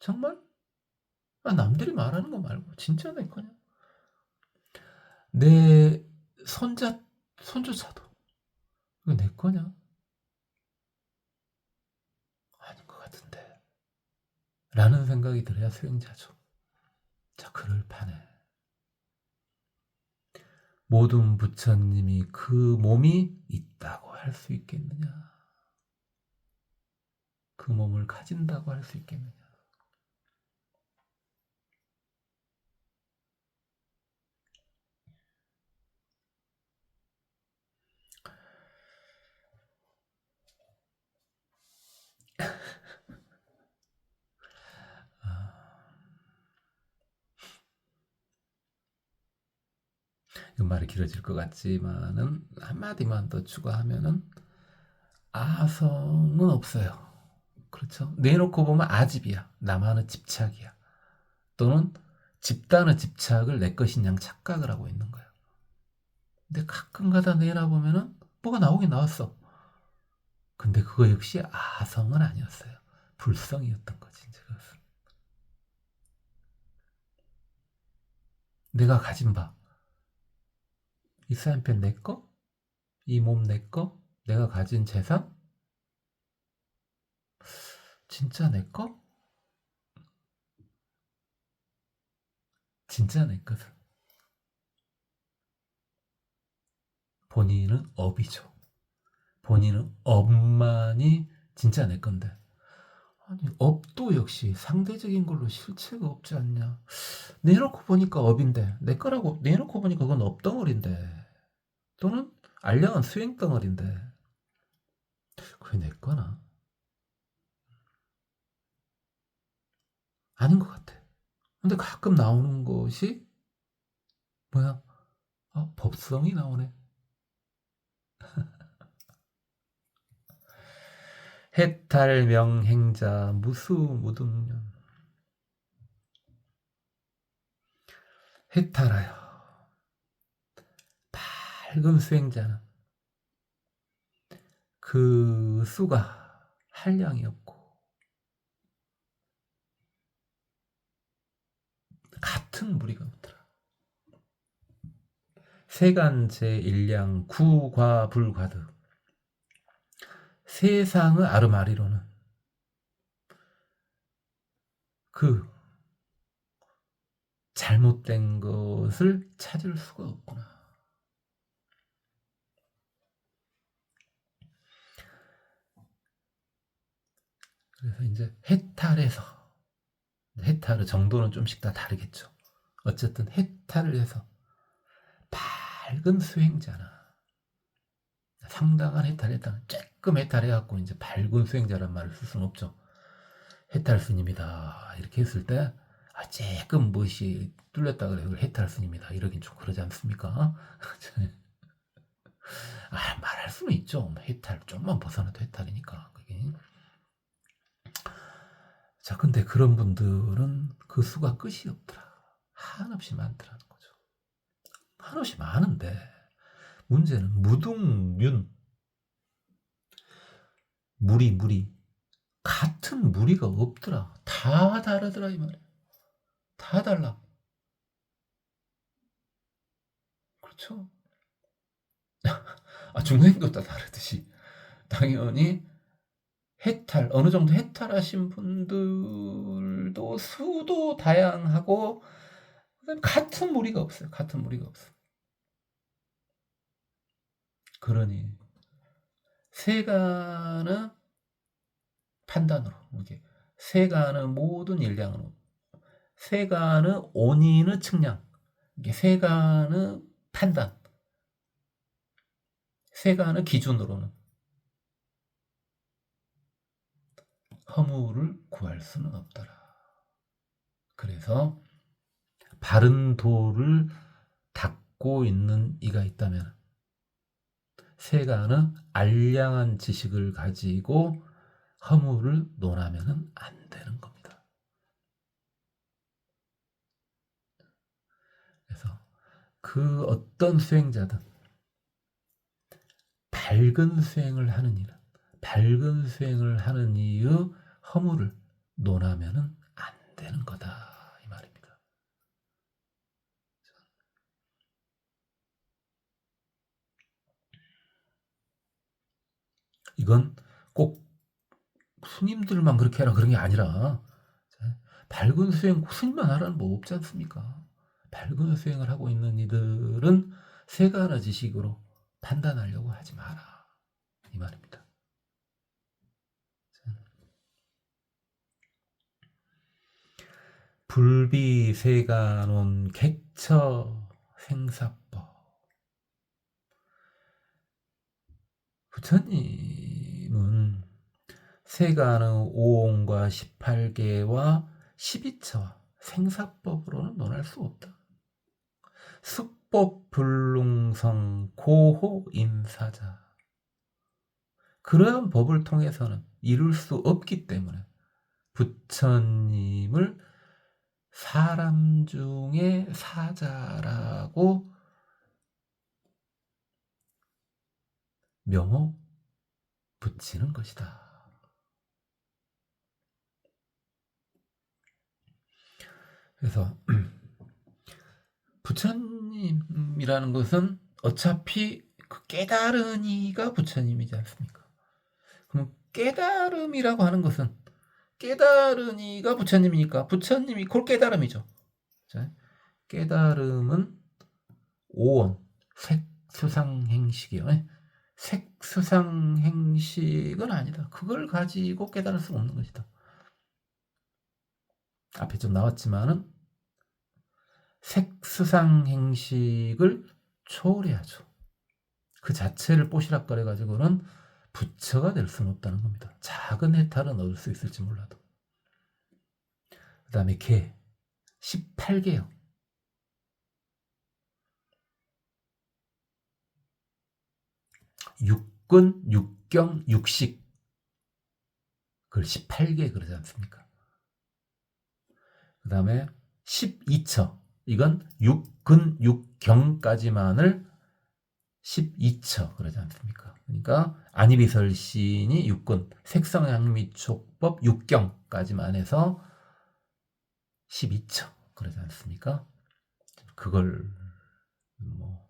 정말? 남들이 말하는 거 말고 진짜 내 거냐? 내 손주자도 이거 내 거냐? 아닌 것 같은데. 라는 생각이 들어야 수행자죠. 자, 그럴 판에 모든 부처님이 그 몸이 있다고 할 수 있겠느냐? 그 몸을 가진다고 할 수 있겠느냐? 이 말이 길어질 것 같지만은 한마디만 더 추가하면은 아성은 없어요. 그렇죠? 내놓고 보면 아집이야. 나만의 집착이야. 또는 집단의 집착을 내 것인 양 착각을 하고 있는 거야. 근데 가끔가다 내놔보면은 뭐가 나오긴 나왔어. 근데 그거 역시 아성은 아니었어요. 불성이었던 거지. 이제 그것은. 내가 가진 바. 이 사연편 내 거? 이 몸 내 거? 내가 가진 재산? 진짜 내 거? 진짜 내 것은. 본인은 업이죠. 본인은 업만이 진짜 내 건데. 아니, 업도 역시 상대적인 걸로 실체가 없지 않냐. 내놓고 보니까 업인데, 내 거라고 내놓고 보니까 그건 업덩어리인데, 또는 알량한 수행덩어리인데, 그게 내 거나? 아닌 것 같아. 근데 가끔 나오는 것이, 뭐야? 법성이 나오네. 해탈명행자 무수무등년. 해탈하여 밝은 수행자는 그 수가 한량이 없고 같은 무리가 없더라. 세간제 일량 구과불과득. 세상의 아르마리로는 그 잘못된 것을 찾을 수가 없구나. 그래서 이제 해탈의 정도는 좀씩 다 다르겠죠. 어쨌든 해탈을 해서 밝은 수행자나 상당한 해탈했다는 조금 해탈해갖고 이제 밝은 수행자란 말을 쓸 수는 없죠. 해탈스님이다 이렇게 했을 때 조금 무엇이 뚫렸다 그래 그걸 해탈스님이다 이러긴 좀 그러지 않습니까? 말할 수는 있죠. 해탈 좀만 벗어나도 해탈이니까 그게. 자, 근데 그런 분들은 그 수가 끝이 없더라. 한없이 많더라는 거죠. 한없이 많은데 문제는 무등륜 무리 같은 무리가 없더라. 다 다르더라 이 말이야. 다 달라. 그렇죠? 중생도 다 다르듯이 당연히 어느 정도 해탈하신 분들도 수도 다양하고 같은 무리가 없어요. 같은 무리가 없어. 그러니 세간의 판단으로 이게 세간의 모든 일량으로 세간의 온인의 측량 이게 세간의 판단 세간의 기준으로는 허물을 구할 수는 없더라. 그래서 바른 도를 닦고 있는 이가 있다면 세간의 알량한 지식을 가지고 허물을 논하면 안 되는 겁니다. 그래서 그 어떤 수행자든 밝은 수행을 하는 이는 밝은 수행을 하는 이의 허물을 논하면 안 되는 거다 이 말이에요. 이건 꼭 스님들만 그렇게 하라 그런 게 아니라 밝은 수행 스님만 하라는 뭐 없지 않습니까? 밝은 수행을 하고 있는 이들은 세간의 지식으로 판단하려고 하지 마라 이 말입니다. 불비세간론 객처 생사법. 부처님은 세간의 5온과 18개와 12처 생사법으로는 논할 수 없다. 숙법불능성 고호인사자. 그러한 법을 통해서는 이룰 수 없기 때문에 부처님을 사람 중에 사자라고 명호 붙이는 것이다. 그래서 부처님이라는 것은 어차피 그 깨달은 이가 부처님이지 않습니까? 그럼 깨달음이라고 하는 것은 깨달은 이가 부처님이니까 부처님이 곧 깨달음이죠. 자, 깨달음은 오원, 색수상행식이요. 색수상행식은 아니다. 그걸 가지고 깨달을 수 없는 것이다. 앞에 좀 나왔지만은 색수상행식을 초월해야죠. 그 자체를 뽀시락거려 가지고는 부처가 될 수는 없다는 겁니다. 작은 해탈은 얻을 수 있을지 몰라도. 그 다음에 개 18개요. 육근, 육경, 육식. 그걸 18개 그러지 않습니까? 그 다음에 12처. 이건 육근, 육경까지만을 12처 그러지 않습니까? 그러니까 안이비설신이 육근, 색성향미촉법 육경까지만 해서 12처 그러지 않습니까? 그걸 뭐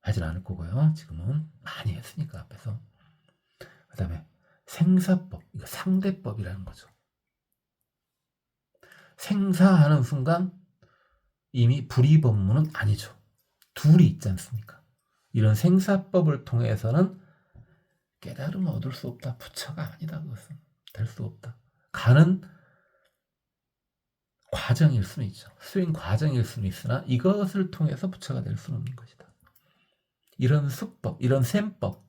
하진 않을 거고요. 지금은 많이 했으니까 앞에서. 그 다음에 생사법, 이거 상대법이라는 거죠. 생사하는 순간 이미 불이법문은 아니죠. 둘이 있지 않습니까? 이런 생사법을 통해서는 깨달음을 얻을 수 없다. 부처가 아니다. 그것은 될 수 없다. 가는 과정일 수는 있죠. 수행 과정일 수는 있으나 이것을 통해서 부처가 될 수는 없는 것이다. 이런 수법, 이런 셈법,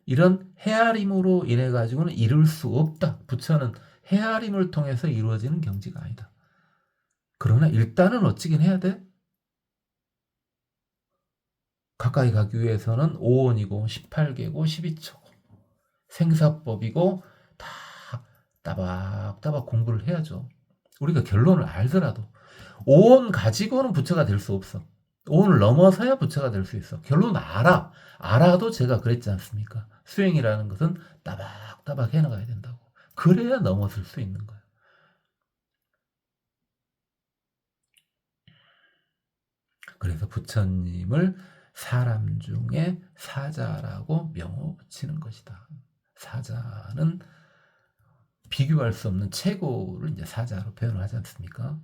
이런 헤아림으로 인해 가지고는 이룰 수 없다. 부처는 헤아림을 통해서 이루어지는 경지가 아니다. 그러나 일단은 어찌긴 해야 돼? 가까이 가기 위해서는 5원이고 18개고 12초고 생사법이고 다 따박따박 공부를 해야죠. 우리가 결론을 알더라도 5원 가지고는 부처가 될 수 없어. 5원을 넘어서야 부처가 될 수 있어. 결론을 알아. 알아도 제가 그랬지 않습니까? 수행이라는 것은 따박따박 해나가야 된다고. 그래야 넘어설 수 있는 거예요. 그래서 부처님을 사람 중에 사자라고 명호 붙이는 것이다. 사자는 비교할 수 없는 최고를 이제 사자로 표현을 하지 않습니까?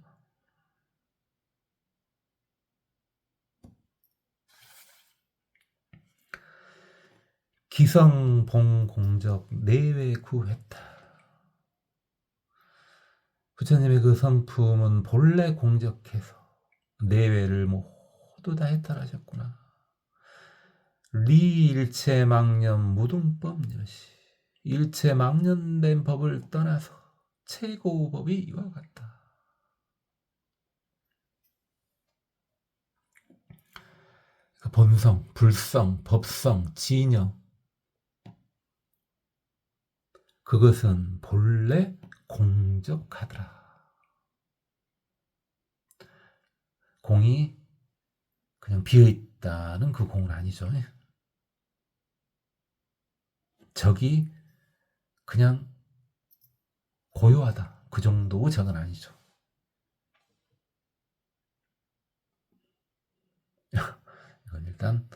기성봉공적 내외 구했다. 부처님의 그 성품은 본래 공적해서 내외를 모두 다 해탈하셨구나. 리일체망념 무등법 이것이 일체망념된 법을 떠나서 최고 법이 이와 같다. 본성, 불성, 법성, 진영 그것은 본래 공적하더라. 공이 그냥 비어있다는 그 공은 아니죠. 적이 그냥 고요하다. 그 정도 적은 아니죠. 이건 일단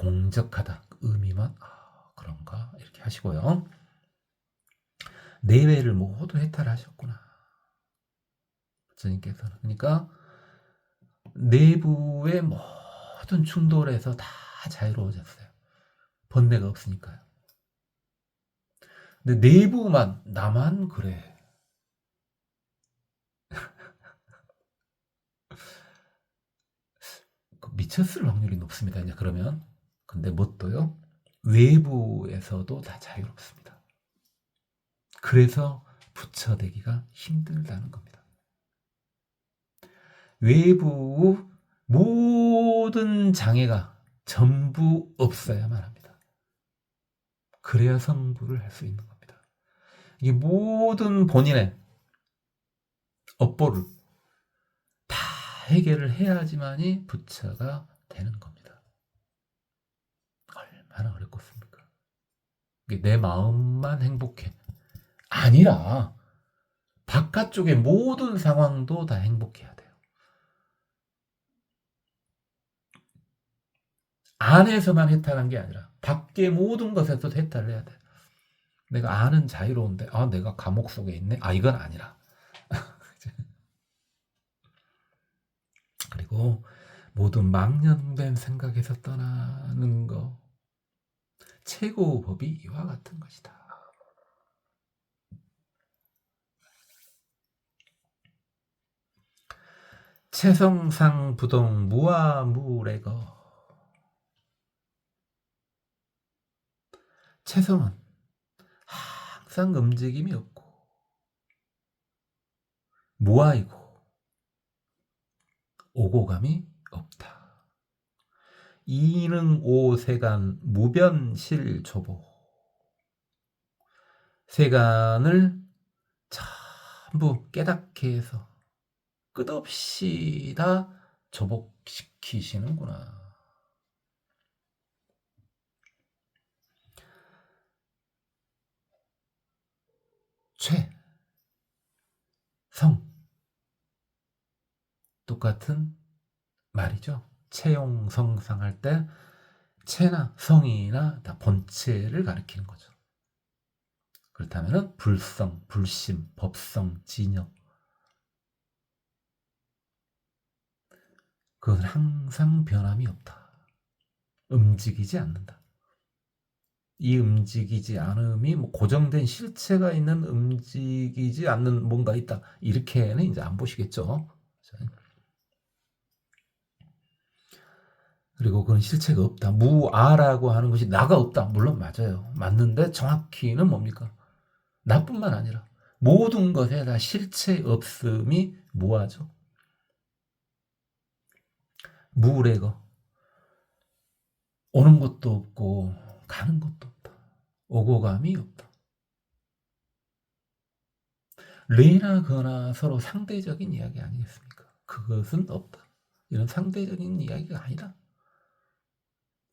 공적하다 의미만 그런가 이렇게 하시고요. 내외를 모두 해탈하셨구나. 부처님께서는. 그러니까 내부의 모든 충돌에서 다 자유로워졌어요. 번뇌가 없으니까요. 근데 내부만 나만 그래. 미쳤을 확률이 높습니다. 이제 그러면 근데 뭣도요? 외부에서도 다 자유롭습니다. 그래서 부처되기가 힘들다는 겁니다. 외부 모든 장애가 전부 없어야만 합니다. 그래야 성불을 할 수 있는 겁니다. 이게 모든 본인의 업보를 다 해결을 해야지만이 부처가 되는 겁니다. 얼마나 어렵겠습니까? 이게 내 마음만 행복해. 아니라 바깥쪽의 모든 상황도 다 행복해야 돼요. 안에서만 해탈한 게 아니라 밖의 모든 것에서도 해탈을 해야 돼. 내가 안은 자유로운데 내가 감옥 속에 있네? 이건 아니라. 그리고 모든 망령된 생각에서 떠나는 거 최고 법이 이와 같은 것이다. 채성상 부동 무아무래거. 채성은 항상 움직임이 없고 무아이고 오고감이 없다. 이능오세간 무변실조보. 세간을 전부 깨닫게 해서 끝없이 다 조복시키시는구나. 성 똑같은 말이죠. 채용성상 할 때 채나 성이나 다 본체를 가리키는 거죠. 그렇다면 불성, 불심, 법성, 진여 그것은 항상 변함이 없다. 움직이지 않는다. 이 움직이지 않음이 고정된 실체가 있는 움직이지 않는 뭔가 있다. 이렇게는 이제 안 보시겠죠. 그리고 그건 실체가 없다. 무아라고 하는 것이 나가 없다. 물론 맞아요. 맞는데 정확히는 뭡니까? 나뿐만 아니라 모든 것에 다 실체 없음이 무아죠. 무래거. 오는 것도 없고 가는 것도 없다. 오고감이 없다. 레나 거나 서로 상대적인 이야기 아니겠습니까? 그것은 없다. 이런 상대적인 이야기가 아니다.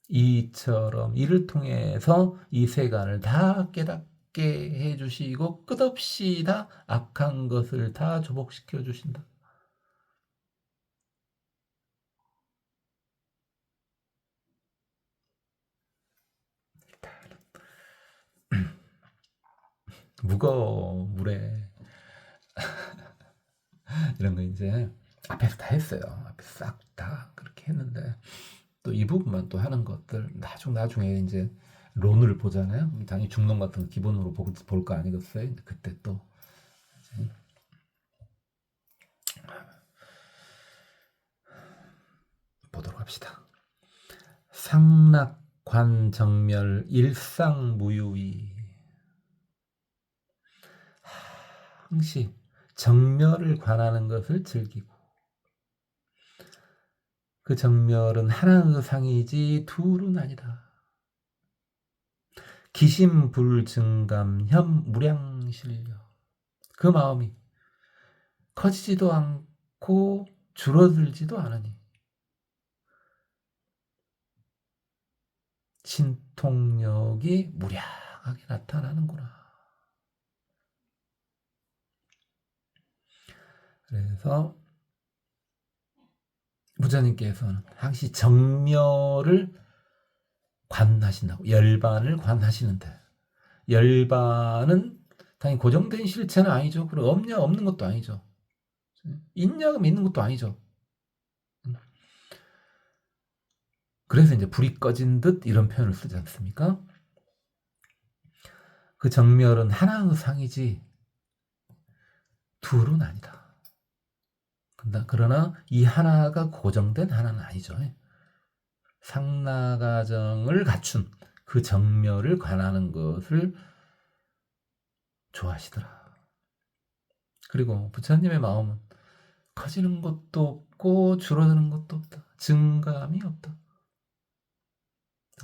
이처럼 이를 통해서 이 세간을 다 깨닫게 해주시고 끝없이 다 악한 것을 다 조복시켜 주신다. 무거무래 이런 거 이제 앞에서 다 했어요. 앞에서 싹 다 그렇게 했는데 또 이 부분만 또 하는 것들 나중에 이제 론을 보잖아요. 당연히 중론 같은 거 기본으로 볼 거 아니겠어요? 그때 또 이제 보도록 합시다. 상락관정멸 일상무유이. 항시 정멸을 관하는 것을 즐기고 그 정멸은 하나의 상이지 둘은 아니다. 기심불증감 무량실려. 그 마음이 커지지도 않고 줄어들지도 않으니 신통력이 무량하게 나타나는구나. 그래서 부처님께서는 항시 정멸을 관하신다고. 열반을 관하시는데, 열반은 당연히 고정된 실체는 아니죠. 그리고 없냐 없는 것도 아니죠. 있냐 있는 것도 아니죠. 그래서 이제 불이 꺼진 듯 이런 표현을 쓰지 않습니까? 그 정멸은 하나의 상이지 둘은 아니다. 그러나 이 하나가 고정된 하나는 아니죠. 상나가정을 갖춘 그 정멸을 관하는 것을 좋아하시더라. 그리고 부처님의 마음은 커지는 것도 없고 줄어드는 것도 없다. 증감이 없다.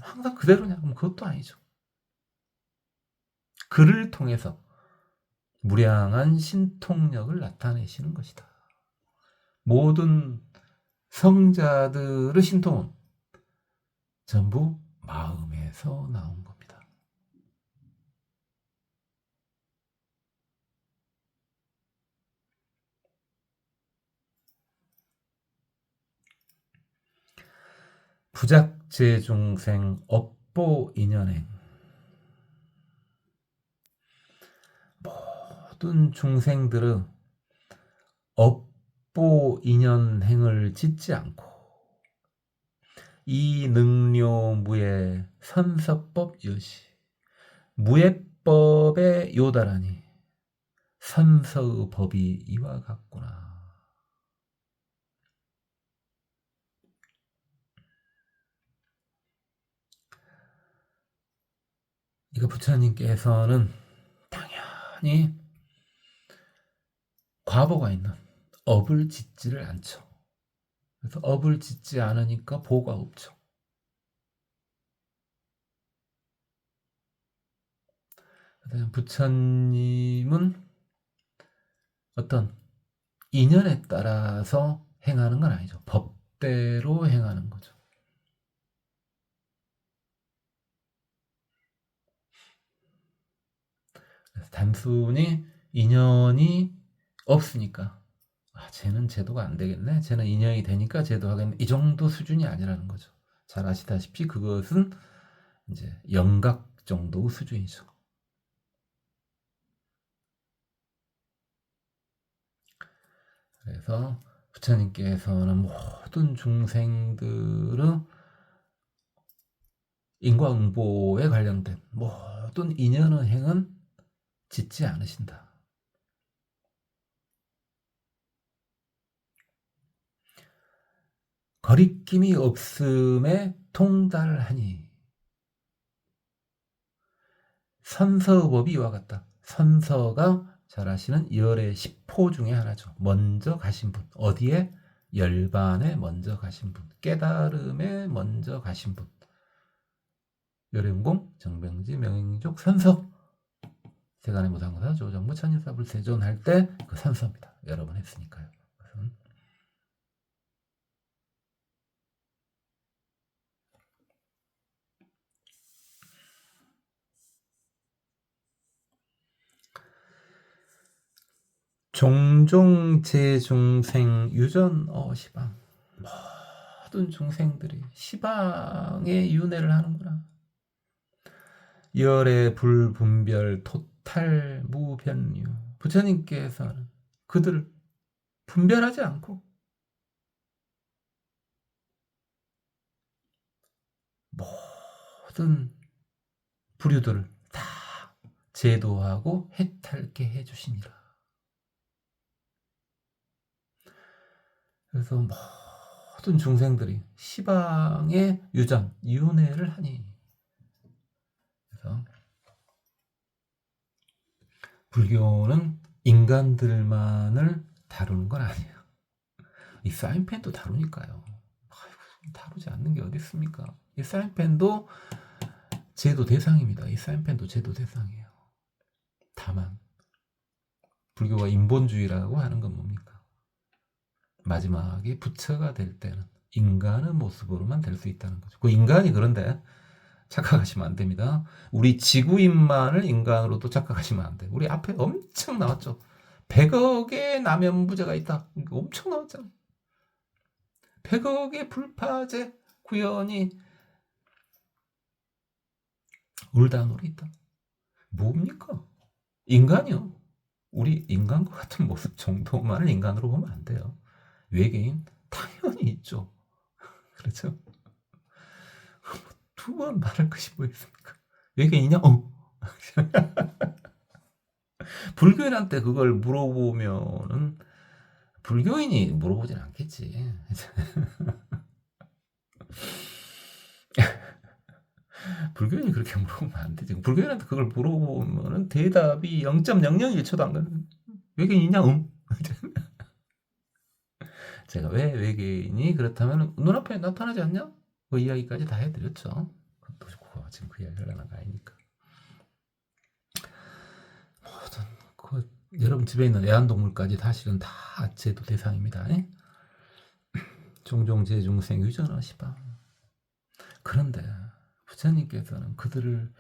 항상 그대로냐? 그럼 그것도 아니죠. 그를 통해서 무량한 신통력을 나타내시는 것이다. 모든 성자들의 신통은 전부 마음에서 나온 겁니다. 부작제중생 업보인연행. 모든 중생들은 업보인연행을 짓지 않고 이 능료무의 선서법 요시 무예법에 요다라니 선서의 법이 이와 같구나. 이거 부처님께서는 당연히 과보가 있는 업을 짓지를 않죠. 그래서 업을 짓지 않으니까 보가 없죠. 부처님은 어떤 인연에 따라서 행하는 건 아니죠. 법대로 행하는 거죠. 그래서 단순히 인연이 없으니까 쟤는 제도가 안 되겠네. 쟤는 인연이 되니까 제도하겠네. 이 정도 수준이 아니라는 거죠. 잘 아시다시피 그것은 이제 영각 정도 수준이죠. 그래서 부처님께서는 모든 중생들의 인과응보에 관련된 모든 인연의 행은 짓지 않으신다. 거리낌이 없음에 통달하니 선서법이 이와 같다. 선서가 잘 아시는 열의 10호 중에 하나죠. 먼저 가신 분. 어디에? 열반에 먼저 가신 분. 깨달음에 먼저 가신 분. 열행공, 정병지, 명행족, 선서. 세간의 무상사, 조정부, 천일사, 불세존 할 때 그 선서입니다. 여러 번 했으니까요. 종종 제중생 유전 시방. 모든 중생들이 시방에 윤회를 하는구나. 열의 불분별 토탈 무변류. 부처님께서는 그들을 분별하지 않고 모든 부류들을 다 제도하고 해탈게 해주시니라. 그래서 모든 중생들이 시방의 유전, 윤회를 하니. 그래서 불교는 인간들만을 다루는 건 아니에요. 이 사인펜도 다루니까요. 다루지 않는 게 어디 있습니까? 이 사인펜도 제도 대상입니다. 이 사인펜도 제도 대상이에요. 다만 불교가 인본주의라고 하는 건 뭡니까? 마지막에 부처가 될 때는 인간의 모습으로만 될 수 있다는 거죠. 그 인간이 그런데 착각하시면 안 됩니다. 우리 지구인만을 인간으로도 착각하시면 안 돼요. 우리 앞에 엄청 나왔죠. 100억의 남연부제가 있다. 엄청 나왔잖아요. 100억의 불파제 구현이 울다 놀이다. 뭡니까? 인간이요. 우리 인간과 같은 모습 정도만을 인간으로 보면 안 돼요. 외계인 당연히 있죠. 그렇죠? 두 번 말할 것이 뭐 있습니까? 외계인이냐? 불교인한테 그걸 물어보면은 불교인이 물어보진 않겠지. 불교인이 그렇게 물어보면 안 되지. 불교인한테 그걸 물어보면은 대답이 0.001초도 안 가는. 외계인이냐? 제가 왜 외계인이 그렇다면 눈앞에 나타나지 않냐? 그 이야기까지 다 해드렸죠. 지금 그 이야기 하려는 거 아니니까. 모든 여러분 집에 있는 애완동물까지 사실은 다 제도 대상입니다. 종종 제중생 유전하시바. 그런데 부처님께서는 그들을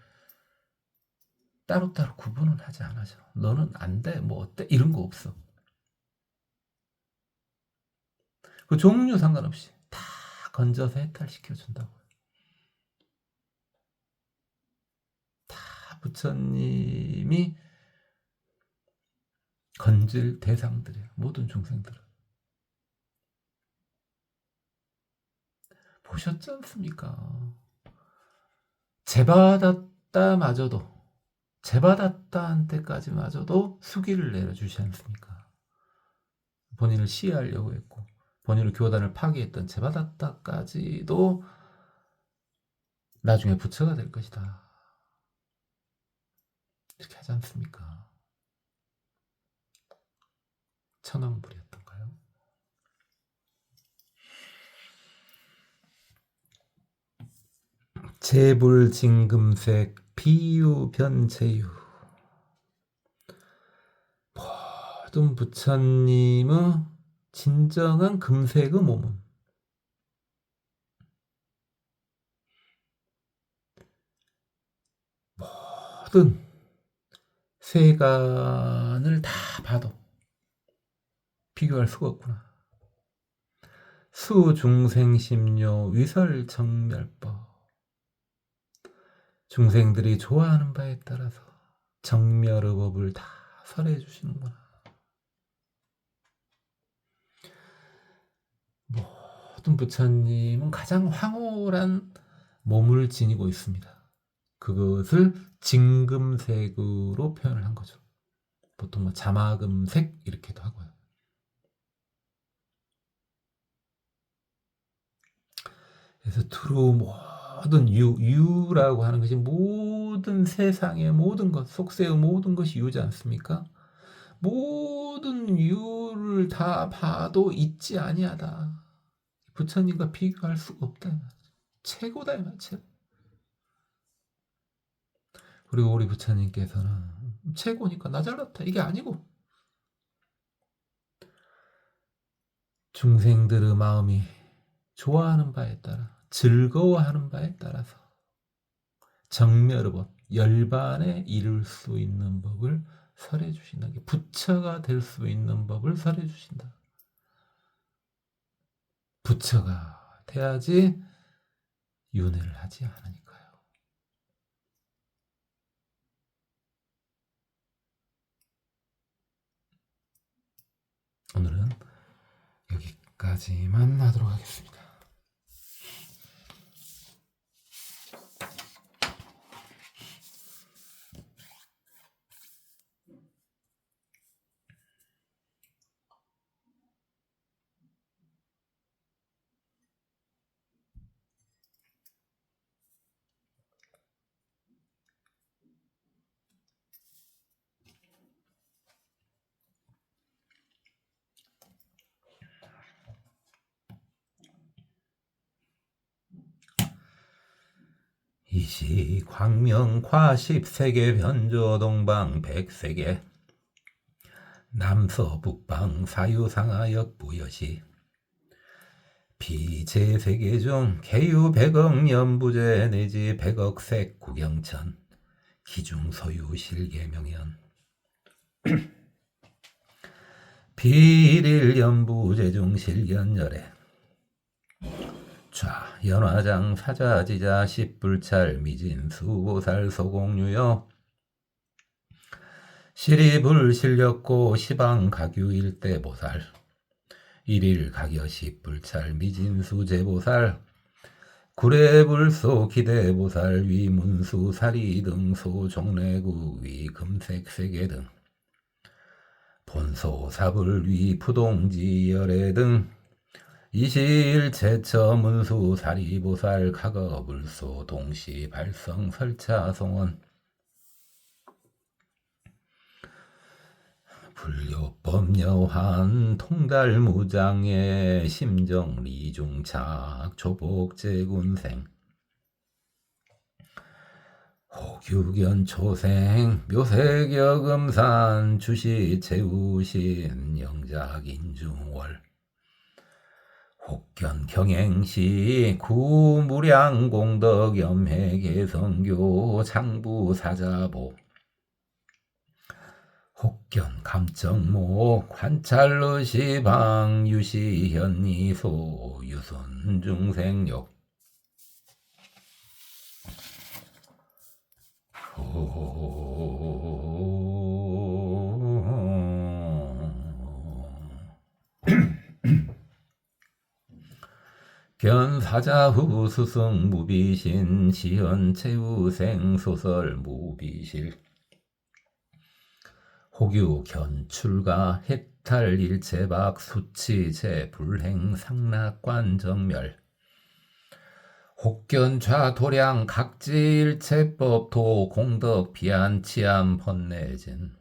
따로따로 구분은 하지 않으셔. 너는 안 돼, 뭐 어때, 이런 거 없어. 그 종류 상관없이 다 건져서 해탈시켜준다고요. 다 부처님이 건질 대상들이에요. 모든 중생들은. 보셨지 않습니까? 제받았다한테까지마저도 수기를 내려주지 않습니까? 본인을 시해하려고 했고 본인을 교단을 파괴했던 제받았다까지도 나중에 부처가 될 것이다. 이렇게 하지 않습니까? 천왕불이었던가요? 재불징금색 비유변체유. 모든 부처님의 진정한 금색의 몸은 모든 세간을 다 봐도 비교할 수가 없구나. 수중생심료 위설정멸법. 중생들이 좋아하는 바에 따라서 정멸의 법을 다 설해 주시는구나. 모든 부처님은 가장 황홀한 몸을 지니고 있습니다. 그것을 진금색으로 표현을 한 거죠. 보통 자마금색 이렇게도 하고요. 그래서 두루 모든 유라고 하는 것이 모든 세상의 모든 것, 속세의 모든 것이 유지 않습니까? 모든 유를 다 봐도 있지 아니하다. 부처님과 비교할 수가 없다. 최고다 이 말이야. 그리고 우리 부처님께서는 최고니까 나 잘났다 이게 아니고 중생들의 마음이 좋아하는 바에 따라 즐거워하는 바에 따라서 정멸의 법, 열반에 이룰 수 있는 법을 설해 주신다. 부처가 될 수 있는 법을 설해 주신다. 부처가 돼야지 윤회를 하지 않으니까요. 오늘은 여기까지만 하도록 하겠습니다. 이시 광명 과십세계 변조 동방 백세계 남서 북방 사유상하역 부여시 비제세계 중 개유 100억 연부제 내지 100억색 구경천 기중 소유 실계명연 비일 연부제 중 실견열애 좌 연화장 사자지자 십불찰 미진수 보살 소공유여 시리불 실렸고 시방 가규 일대 보살 일일 가겨 십불찰 미진수 제보살 구례불소 기대보살 위문수 사리등 소종래구 위 금색세계 등 본소 사불 위 부동지 열애등 이실 제처 문수 사리보살 가거불소 동시 발성 설차 송원 불교법여한 통달무장의 심정리중착 조복제군생 호규견초생 묘색여금산 주시채우신 영작인중월 혹견경행시 구무량공덕염해개성교 장부사자보 혹견 감정목 관찰르시방 유시현니소 유선중생욕 견사자후 수승 무비신 시현체우생 소설 무비실 호규 견출가 해탈 일체박 수치제 불행 상락관 정멸 혹견좌 도량 각지일체법 도 공덕 비안 치암 번내진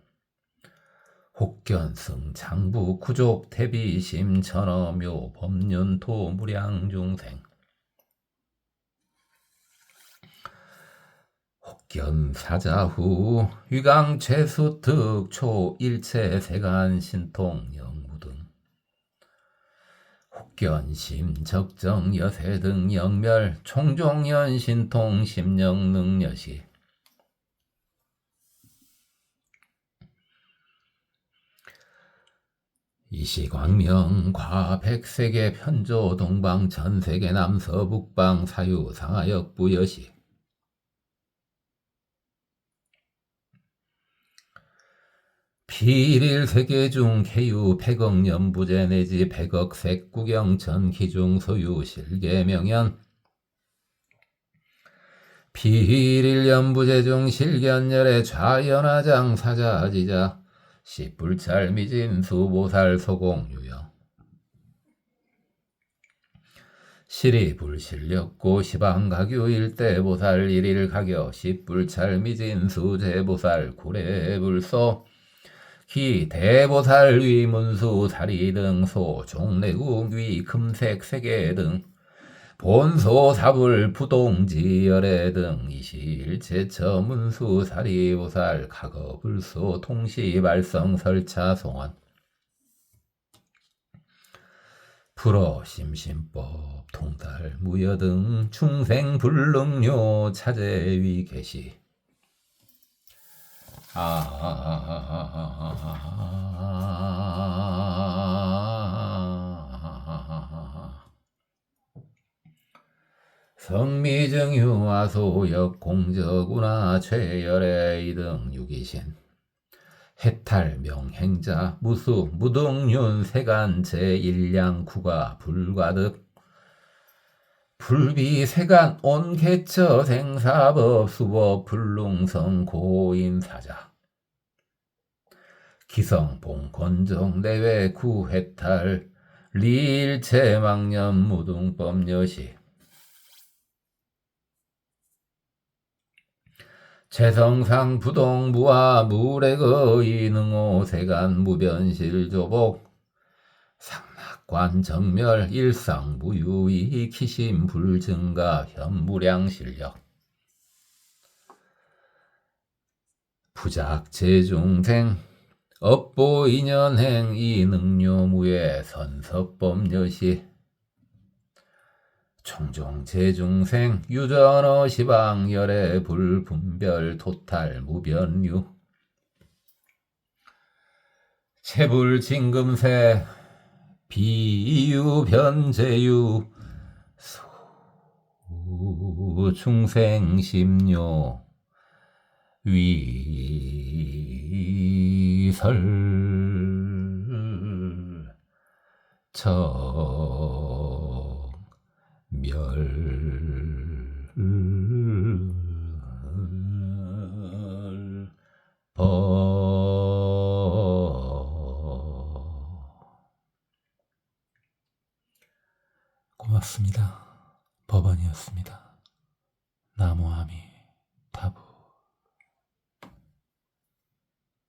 혹견승 장부 구족 대비심 천어묘 법륜토 무량중생 혹견사자후 위강 최수특 초일체 세간 신통 영무등 혹견심 적정 여세 등 영멸 총종연 신통 심령능여시 이시광명 과백세계 편조 동방 전세계 남서 북방 사유 상하역 부여시 비일 세계 중 개유 백억 연부제 내지 백억 색구경 전기중 소유 실계명연 비일 연부제 중 실견열의 좌연화장 사자지자 십불찰 미진수 보살 소공유여 시리불 실렸고 시방가규 일대 보살 일일 가겨 십불찰 미진수 제보살 구례불소 기 대보살 위문수 사리등 소종래국 위 금색 세계 등 본소 사불 부동지 열애 등 이실 제처 문수 사리보살 가거불소 통시 발성 설차 송원 불어 심심법 통달 무여 등 충생 불능료 차제위 계시 성미정유 아소역 공저구나 최열애 이등 유기신 해탈 명행자 무수 무등윤 세간 제일량 구가 불가득 불비 세간 온개처 생사법 수법 불능성 고인사자 기성 봉건정 내외 구해탈 리일체 망념 무등법 여시 재성상 부동부와 무례거의 능오 세간 무변실 조복 상락관 정멸 일상 무유의 키심 불증가 현무량 실력 부작 제중생 업보 인연행 이능료무의 선섭법 여시 총종 제중생 유전어 시방 열애 불분별 토탈 무변류 체불 진금세 비유 변제유 충생심료 위설 고맙습니다. 법안이었습니다. 나무아미.